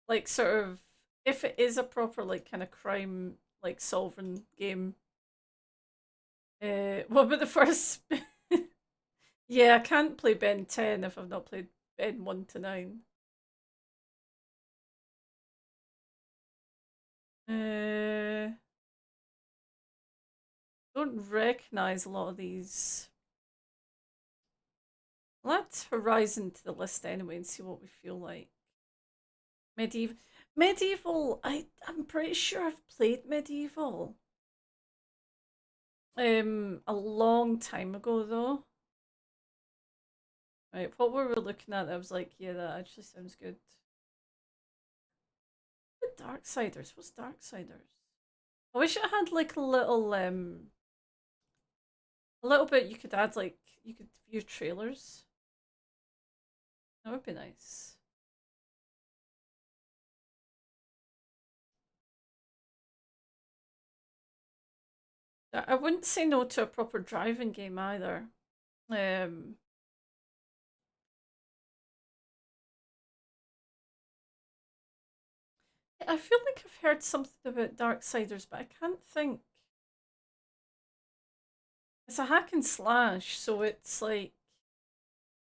Like, sort of, if it is a proper, like, kind of crime, like, solving game. What about the first? Yeah, I can't play Ben 10 if I've not played Ben 1 to 9. Don't recognize a lot of these. Let's Horizon to the list anyway and see what we feel like. Medieval, I'm pretty sure I've played Medieval. A long time ago though. Right, what were we looking at? I was like, yeah, that actually sounds good. Darksiders, what's Darksiders? I wish it had like a little bit you could add, like you could view trailers. That would be nice. I wouldn't say no to a proper driving game either. I feel like I've heard something about Darksiders, but I can't think. It's a hack and slash, so it's like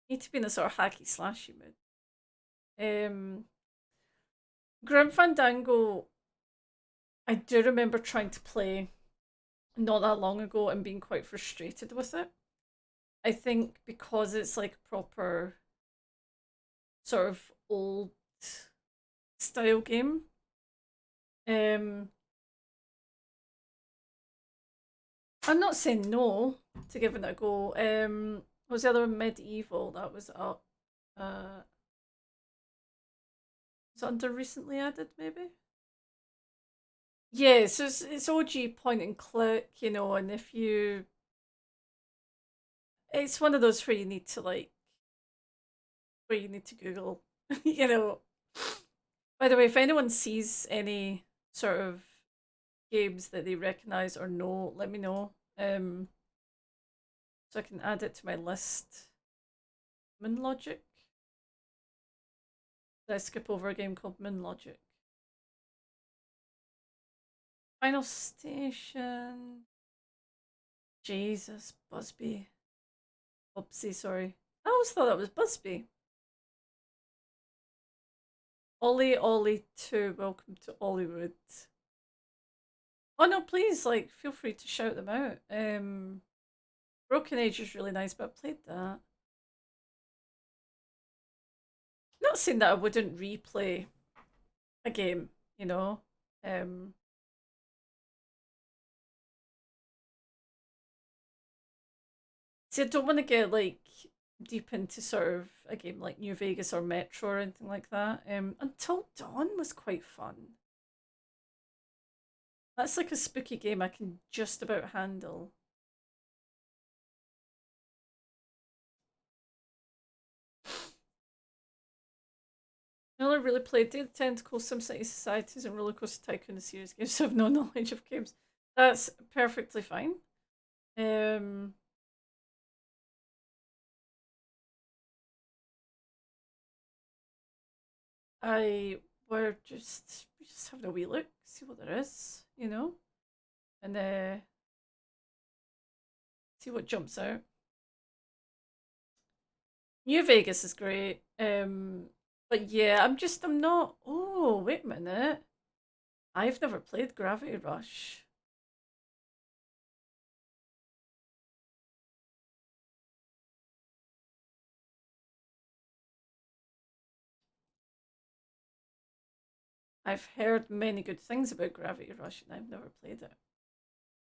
you need to be in a sort of hacky slashy mood. Grim Fandango, I do remember trying to play not that long ago and being quite frustrated with it. I think because it's like proper sort of old style game. I'm not saying no to giving it a go. What was the other one? Medieval, that was up. Is it under recently added, maybe? Yeah, so it's OG point and click, you know, and if you... It's one of those where you need to, like, where you need to Google, you know. By the way, if anyone sees any sort of games that they recognize or know, let me know. So I can add it to my list. Moon Logic. Did I skip over a game called Moon Logic? Final Station. Jesus, Busby. Oopsie, sorry. I always thought that was Busby. Ollie Ollie 2, welcome to Hollywood. Oh no, please, like, feel free to shout them out. Broken Age is really nice, but I played that. Not saying that I wouldn't replay a game, you know. See, I don't want to get like deep into sort of a game like New Vegas or Metro or anything like that. Until Dawn was quite fun. That's like a spooky game I can just about handle. I only really played Day of the Tentacle, SimCity Societies, and Roller Coaster Tycoon, the series games, so I have no knowledge of games. That's perfectly fine. We're just having a wee look, see what there is, you know, and see what jumps out. New Vegas is great. But yeah, I'm not. Oh, wait a minute. I've never played Gravity Rush. I've heard many good things about Gravity Rush and I've never played it.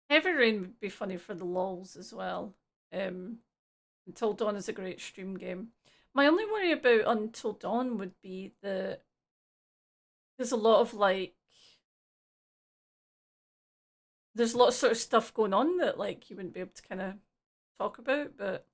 Heavy Rain would be funny for the lols as well. Until Dawn is a great stream game. My only worry about Until Dawn would be that there's a lot of like there's a lot of sort of stuff going on that like you wouldn't be able to kind of talk about, but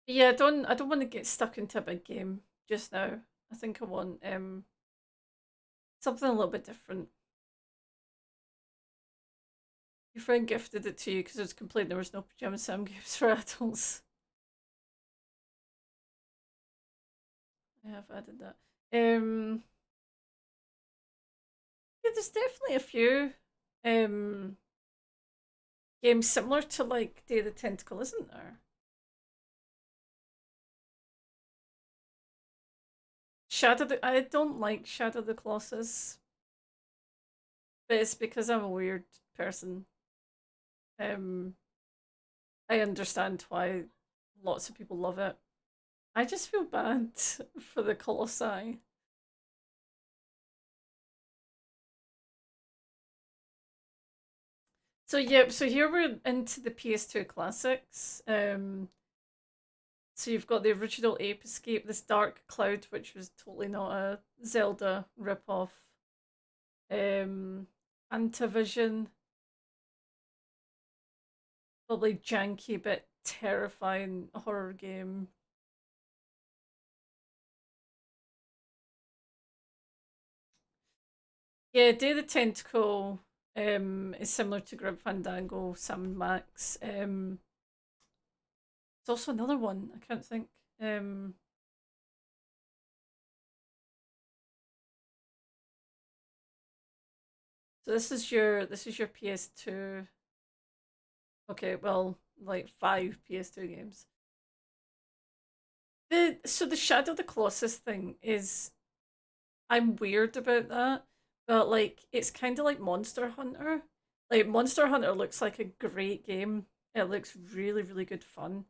yeah, I don't want to get stuck into a big game just now. I think I want something a little bit different. Your friend gifted it to you because it was complaining there was no Pajama Sam games for adults. I have added that. Yeah, there's definitely a few games similar to like Day of the Tentacle, isn't there? I don't like Shadow the Colossus, but it's because I'm a weird person. I understand why lots of people love it. I just feel bad for the Colossi. So yeah, so here we're into the PS2 classics. So you've got the original Ape Escape, this Dark Cloud, which was totally not a Zelda ripoff. Antivision, probably janky but terrifying horror game. Yeah, Day of the Tentacle is similar to Grim Fandango, Sam and Max. There's also another one, I can't think. So this is your PS2. Okay, well, like 5 PS2 games. So the Shadow of the Colossus thing is, I'm weird about that, but like it's kind of like Monster Hunter. Like Monster Hunter looks like a great game. It looks really, really good fun.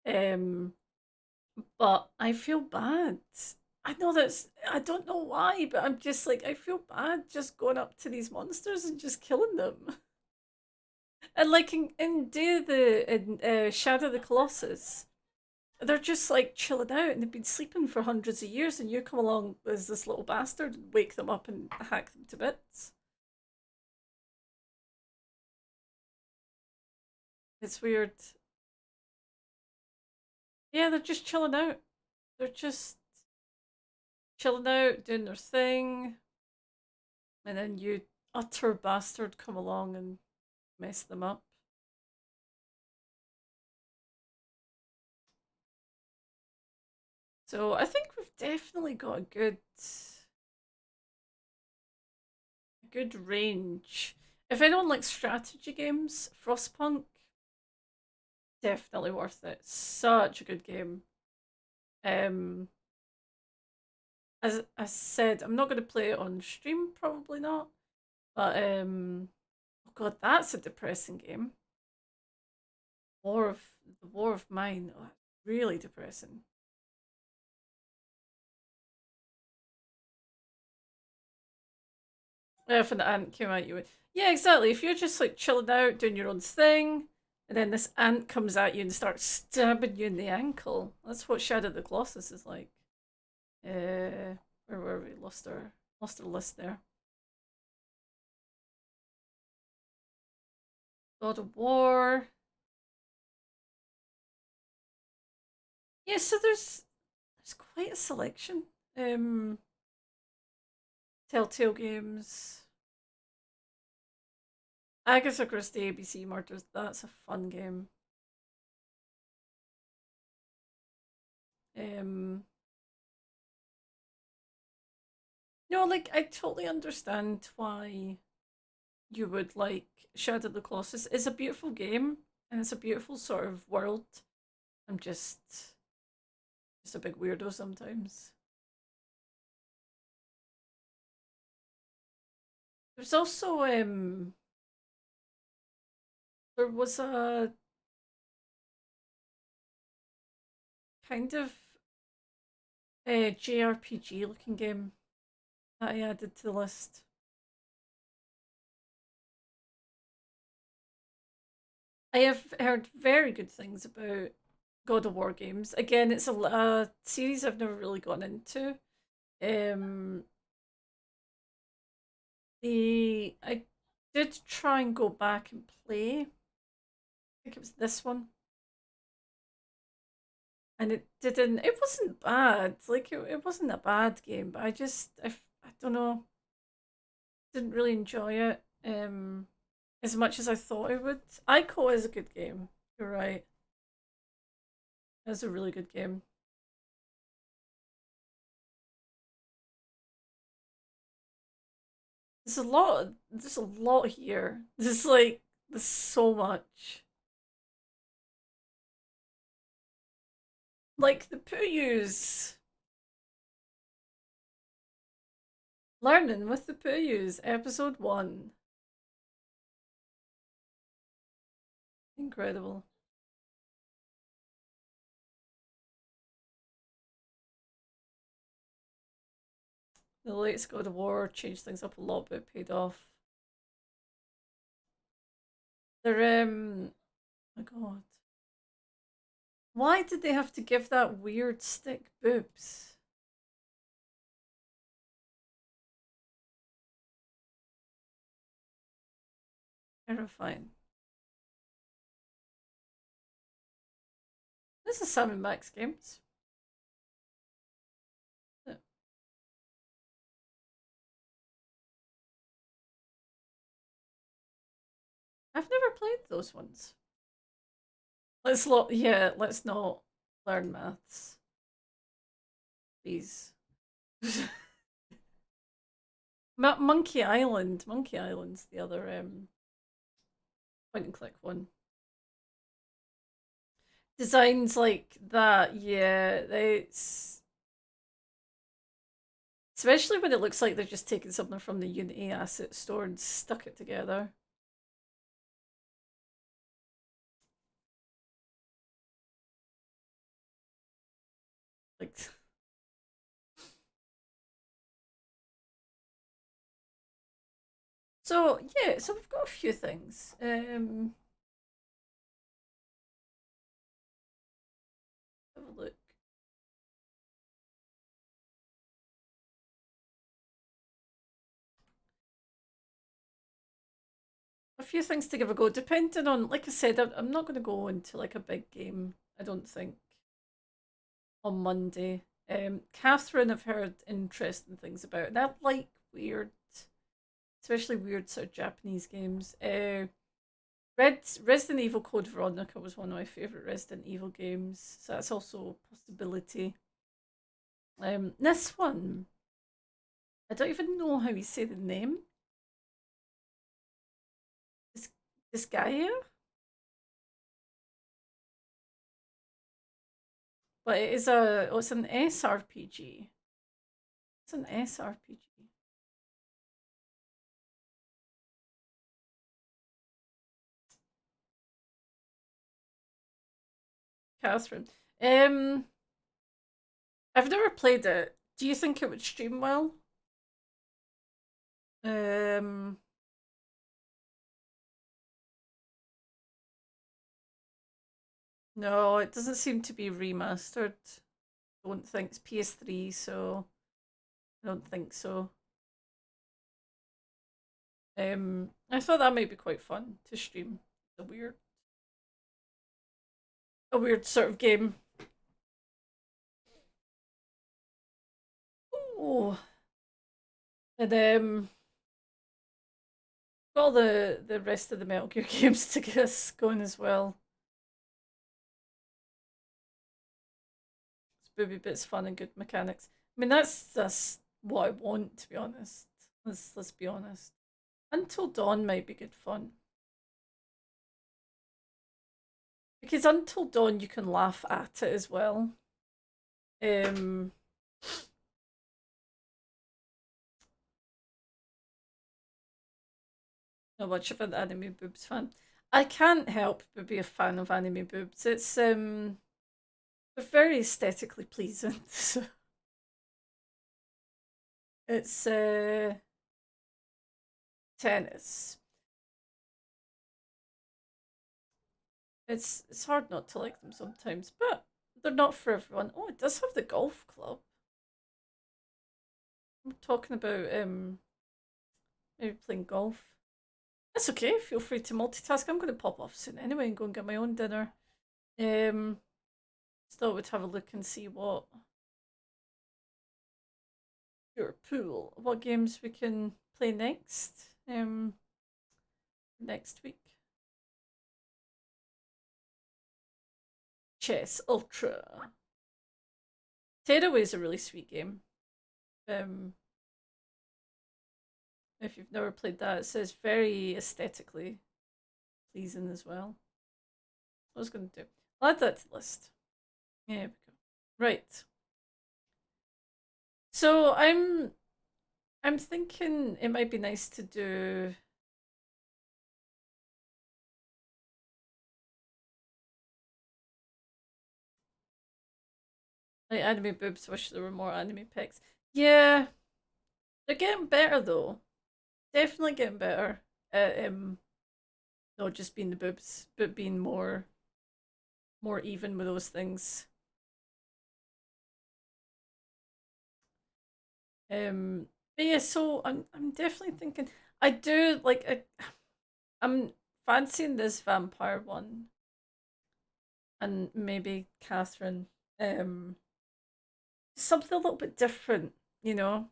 Um, but I feel bad. I know I don't know why, but I'm just like, I feel bad just going up to these monsters and just killing them. And like in Shadow of the Colossus, they're just like chilling out and they've been sleeping for hundreds of years, and you come along as this little bastard and wake them up and hack them to bits. It's weird. Yeah, they're just chilling out. They're just chilling out, doing their thing, and then you utter bastard come along and mess them up. So I think we've definitely got a good range. If anyone likes strategy games, Frostpunk, definitely worth it. Such a good game. As I said, I'm not going to play it on stream, probably not. But oh god, that's a depressing game. The War of Mine, oh, really depressing. If an ant came at you, yeah, exactly. If you're just like chilling out, doing your own thing, and then this ant comes at you and starts stabbing you in the ankle, that's what Shadow of the Colossus is like. Where were we? Lost our list there. God of War. Yeah, so there's quite a selection. Telltale Games. Agatha Christie ABC Murders, that's a fun game. No, like I totally understand why you would like Shadow of the Colossus. It's a beautiful game and it's a beautiful sort of world. I'm just a big weirdo sometimes. There's also there was a kind of a JRPG looking game that I added to the list. I have heard very good things about God of War games. Again, it's a series I've never really gone into. I did try and go back and play. I think it was this one. And it wasn't bad. Like it wasn't a bad game, but I don't know, didn't really enjoy it as much as I thought I would. Ico is a good game. You're right. It's a really good game. There's a lot here. There's so much. Like the Puyus. Learning with the Puyus, episode 1. Incredible. The latest God of War changed things up a lot, but it paid off. They're oh my god. Why did they have to give that weird stick boobs? Terrifying. This is Sam and Max Games. I've never played those ones. Let's not learn maths. Please. Monkey Island. Monkey Island's the other point and click one. Designs like that, yeah, it's especially when it looks like they're just taking something from the Unity asset store and stuck it together. Like, so yeah, so we've got a few things. Have a look. A few things to give a go, depending on, like I said, I'm not going to go into like a big game, I don't think, on Monday. Catherine, I've heard interesting things about, and I like weird, especially weird sort of Japanese games. Resident Evil Code Veronica was one of my favourite Resident Evil games, so that's also a possibility. This one, I don't even know how you say the name. This guy here? But it is it's an SRPG. It's an SRPG. Catherine. I've never played it. Do you think it would stream well? No, it doesn't seem to be remastered. Don't think it's PS3, so I don't think so. I thought that might be quite fun to stream. A weird sort of game. Oh, and got all the rest of the Metal Gear games to get us going as well. It's booby bits, fun, and good mechanics. I mean, that's what I want, to be honest. Let's be honest. Until Dawn might be good fun. Because Until Dawn you can laugh at it as well. Not much of an anime boobs fan. I can't help but be a fan of anime boobs. It's they're very aesthetically pleasing. So it's tennis. It's hard not to like them sometimes, but they're not for everyone. Oh, it does have the golf club. I'm talking about maybe playing golf. That's okay. Feel free to multitask. I'm going to pop off soon anyway and go and get my own dinner. Still would have a look and see what your pool, what games we can play next. Next week. Chess Ultra. Tearaway is a really sweet game. If you've never played that, it says very aesthetically pleasing as well. What I was going to do. I'll add that to the list. There we go. Right. So I'm thinking it might be nice to do like anime boobs. Wish there were more anime pics. Yeah, they're getting better though. Definitely getting better at not just being the boobs, but being more even with those things. But yeah, so I'm definitely thinking I do like I'm fancying this vampire one, and maybe Catherine. Something a little bit different, you know.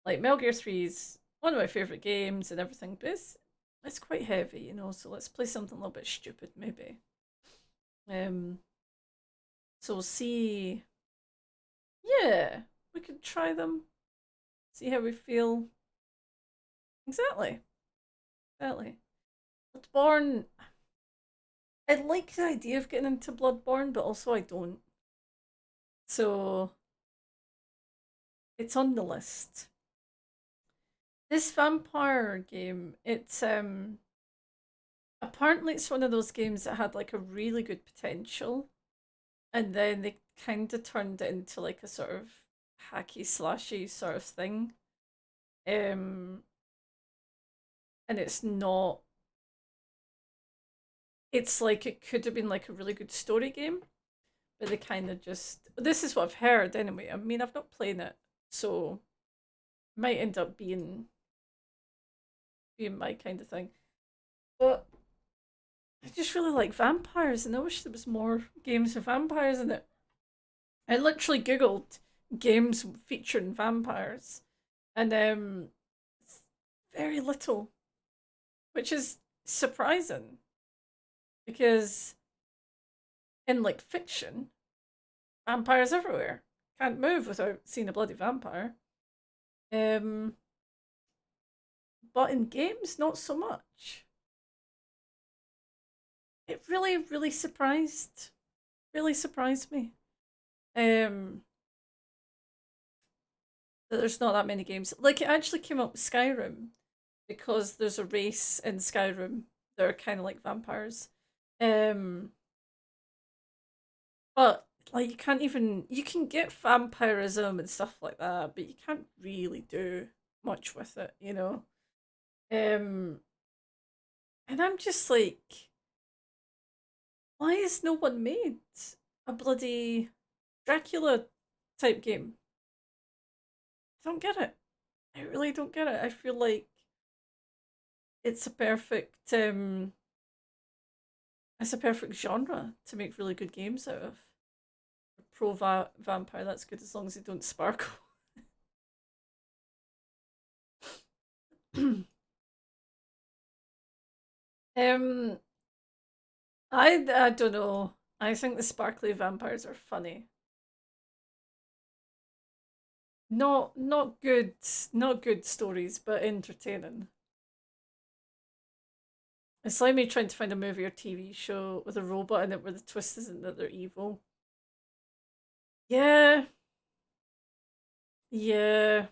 Like Metal Gear 3 is one of my favorite games and everything, but it's quite heavy, you know. So let's play something a little bit stupid, maybe. So we'll see. Yeah, we could try them. See how we feel. Exactly. Bloodborne. I like the idea of getting into Bloodborne, but also I don't. So it's on the list. This vampire game, it's apparently it's one of those games that had like a really good potential, and then they kind of turned it into like a sort of hacky slashy sort of thing. And it's not. It's like it could have been like a really good story game, but they kind of just. This is what I've heard anyway. I mean, I've not played it, so it might end up being my kind of thing. But I just really like vampires, and I wish there was more games with vampires in it. I literally googled games featuring vampires, and very little, which is surprising because in like fiction, vampires everywhere. Can't move without seeing a bloody vampire. But in games, not so much. It really surprised me. That there's not that many games. Like, it actually came up with Skyrim because there's a race in Skyrim that are kind of like vampires. But like you can get vampirism and stuff like that, but you can't really do much with it, you know. And I'm just like, why has no one made a bloody Dracula type game? I don't get it. I really don't get it. I feel like it's a perfect genre to make really good games out of. Pro vampire, that's good as long as they don't sparkle. I don't know. I think the sparkly vampires are funny. Not good stories, but entertaining. It's like me trying to find a movie or TV show with a robot in it where the twist isn't that they're evil. Yeah. Yeah.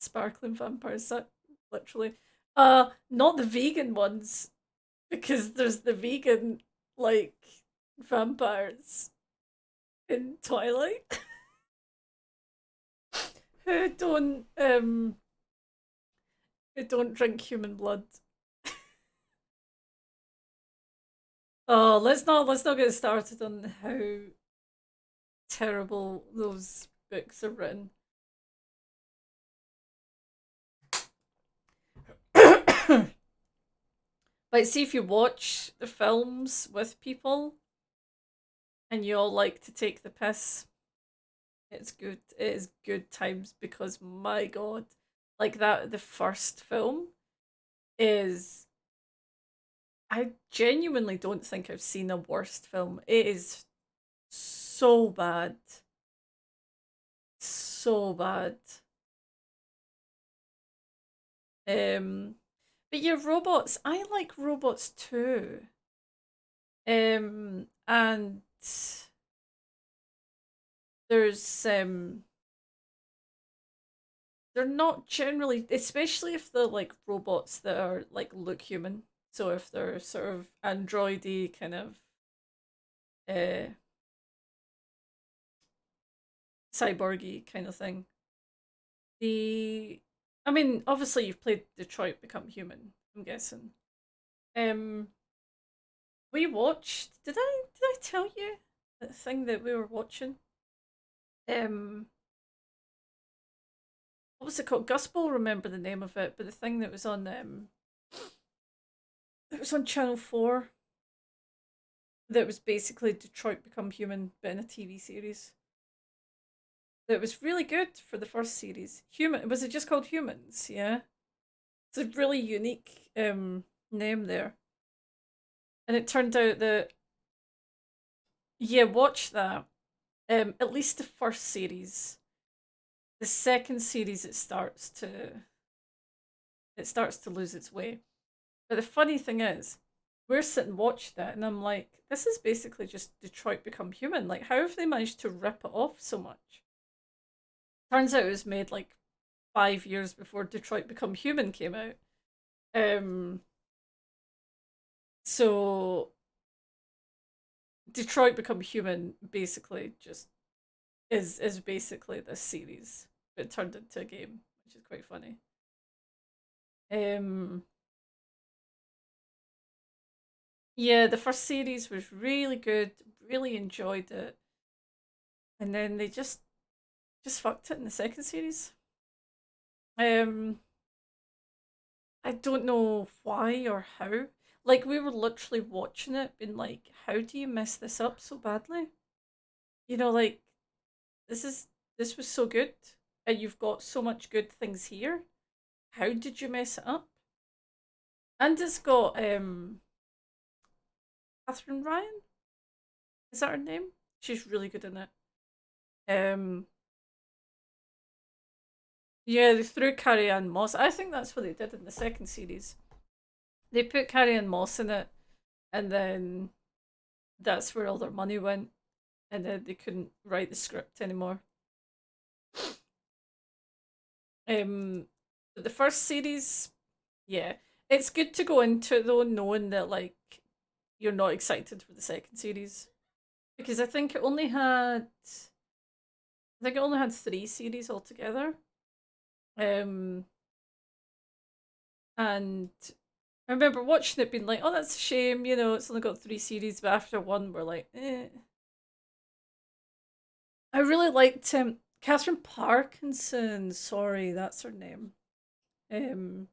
Sparkling vampires, that literally. Not the vegan ones, because there's the vegan like vampires in Twilight who don't drink human blood. Oh, let's not get started on how terrible those books are written. Like, see if you watch the films with people and you all like to take the piss, it's good. It is good times because my god, like that the first film is. I genuinely don't think I've seen a worst film. It is so bad. So bad. But yeah, robots. I like robots too. And there's they're not generally, especially if they're like robots that are like look human. So if they're sort of androidy kind of cyborgy kind of thing. I mean, obviously you've played Detroit Become Human, I'm guessing. We watched, did I tell you the thing that we were watching? What was it called? Gus will remember the name of it, but the thing that was on it was on Channel 4 that was basically Detroit Become Human, but in a TV series. That was really good for the first series. Was it just called Humans? Yeah. It's a really unique name there. And it turned out that, yeah, watch that. At least the first series. The second series it starts to it starts to lose its way. But the funny thing is, we're sitting watching that, and I'm like, this is basically just Detroit Become Human. Like, how have they managed to rip it off so much? Turns out it was made like 5 years before Detroit Become Human came out. So Detroit Become Human basically just is basically this series, but turned into a game, which is quite funny. Yeah, the first series was really good, really enjoyed it. And then they just fucked it in the second series. I don't know why or how. Like, we were literally watching it, being like, how do you mess this up so badly? You know, like, this was so good, and you've got so much good things here. How did you mess it up? And it's got Catherine Ryan. Is that her name? She's really good in it. Yeah, they threw Carrie-Anne Moss. I think that's what they did in the second series. They put Carrie-Anne Moss in it, and then that's where all their money went, and then they couldn't write the script anymore. But the first series, yeah, it's good to go into it though, knowing that like you're not excited for the second series, because I think it only had 3 series altogether. And I remember watching it being like, oh, that's a shame, you know, it's only got 3 series, but after one, we're like, eh. I really liked Catherine Parkinson. Sorry, that's her name. Who's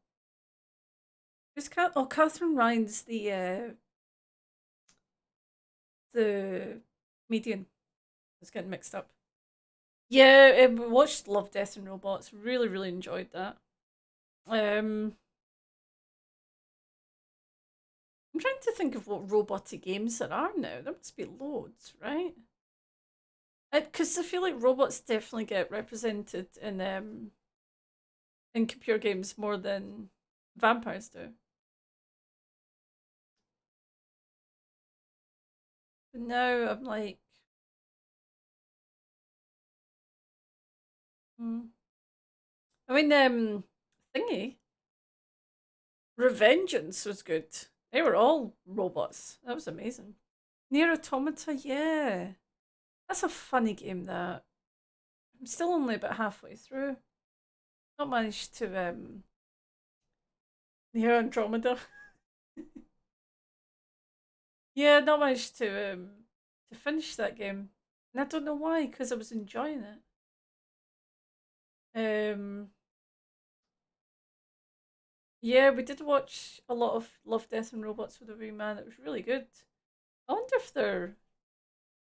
Catherine Ryan's the comedian. I was getting mixed up. Yeah, we watched Love, Death and Robots. Really, really enjoyed that. I'm trying to think of what roboty games there are now. There must be loads, right? Because I feel like robots definitely get represented in computer games more than vampires do. But now I'm like, I mean, thingy, Revengeance was good. They were all robots. That was amazing. Nier Automata, yeah. That's a funny game, that. I'm still only about halfway through. Not managed to, Nier Andromeda. Yeah, not managed to finish that game. And I don't know why, because I was enjoying it. Yeah, we did watch a lot of Love, Death and Robots with a Wee Man. It was really good. I wonder if they're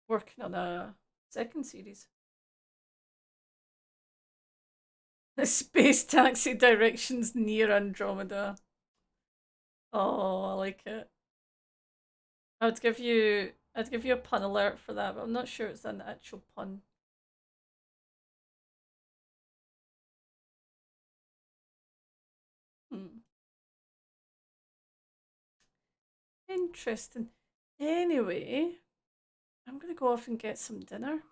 working on a second series. The Space Taxi Directions Near Andromeda. Oh, I like it. I'd give you a pun alert for that, but I'm not sure it's an actual pun. Interesting. Anyway, I'm gonna go off and get some dinner.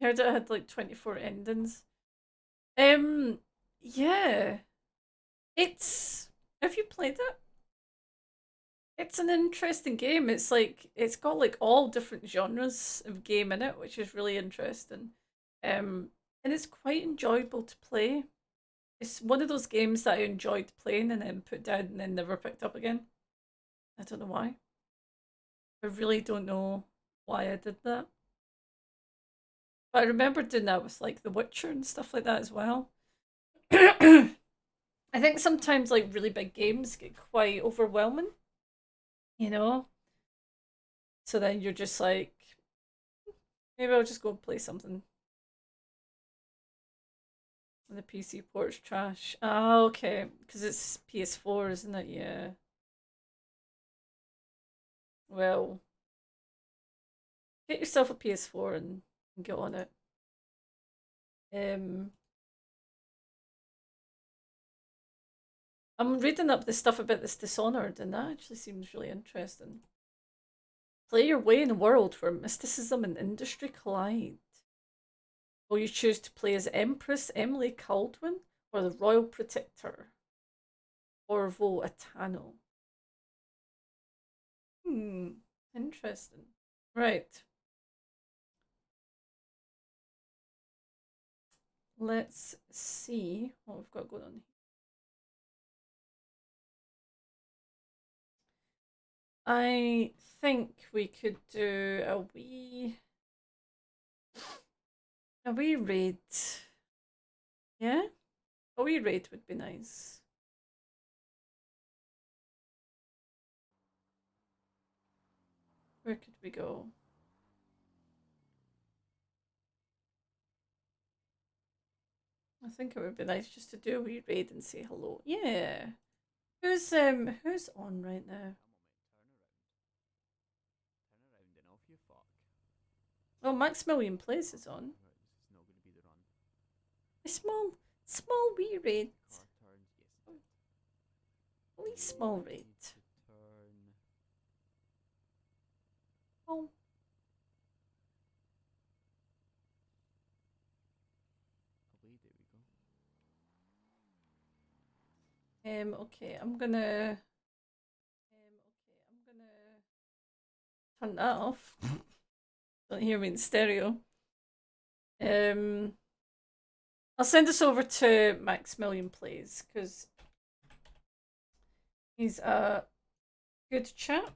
Heard it had like 24 endings. Yeah. Have you played it? It's an interesting game. It's got like all different genres of game in it, which is really interesting. And it's quite enjoyable to play. It's one of those games that I enjoyed playing and then put down and then never picked up again. I don't know why. I really don't know why I did that. But I remember doing that with like The Witcher and stuff like that as well. I think sometimes like really big games get quite overwhelming, you know? So then you're just like, maybe I'll just go play something. And the PC port's trash. Oh, okay. Because it's PS4, isn't it? Yeah. Well, get yourself a PS4 and get on it. I'm reading up the stuff about this Dishonored, and that actually seems really interesting. Play your way in a world where mysticism and industry collide. Will you choose to play as Empress Emily Kaldwin or the Royal Protector? Orvo Atano. Interesting. Right. Let's see what we've got going on here. I think we could do a wee raid. Yeah? A wee raid would be nice. Where could we go? I think it would be nice just to do a wee raid and say hello. Yeah. Who's on right now? Oh, Maximilian Plays is on. A small wee raid. A wee small raid. Oh. Okay, I'm gonna turn that off. Don't hear me in stereo. I'll send this over to Maximilian Plays because he's a good chap.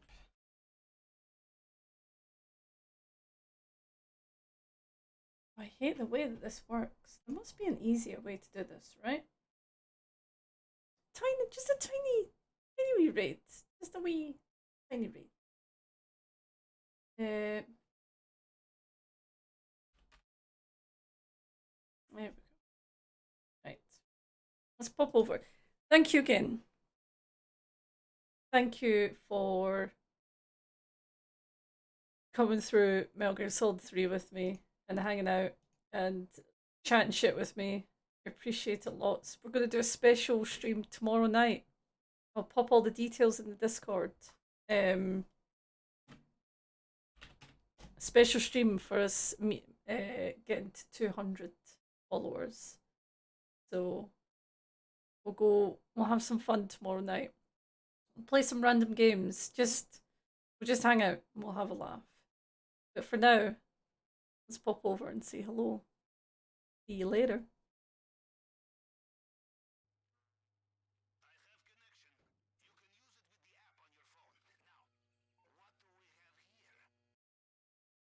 I hate the way that this works. There must be an easier way to do this, right? Just a tiny wee raid. Just a wee tiny raid. There we go. Right. Let's pop over. Thank you again. Thank you for coming through Metal Gear Solid 3 with me and hanging out and chatting shit with me. I appreciate it lots. We're going to do a special stream tomorrow night. I'll pop all the details in the Discord. Special stream for us getting to 200 followers. So we'll have some fun tomorrow night. We'll play some random games. We'll just hang out and we'll have a laugh. But for now, let's pop over and say hello. See you later.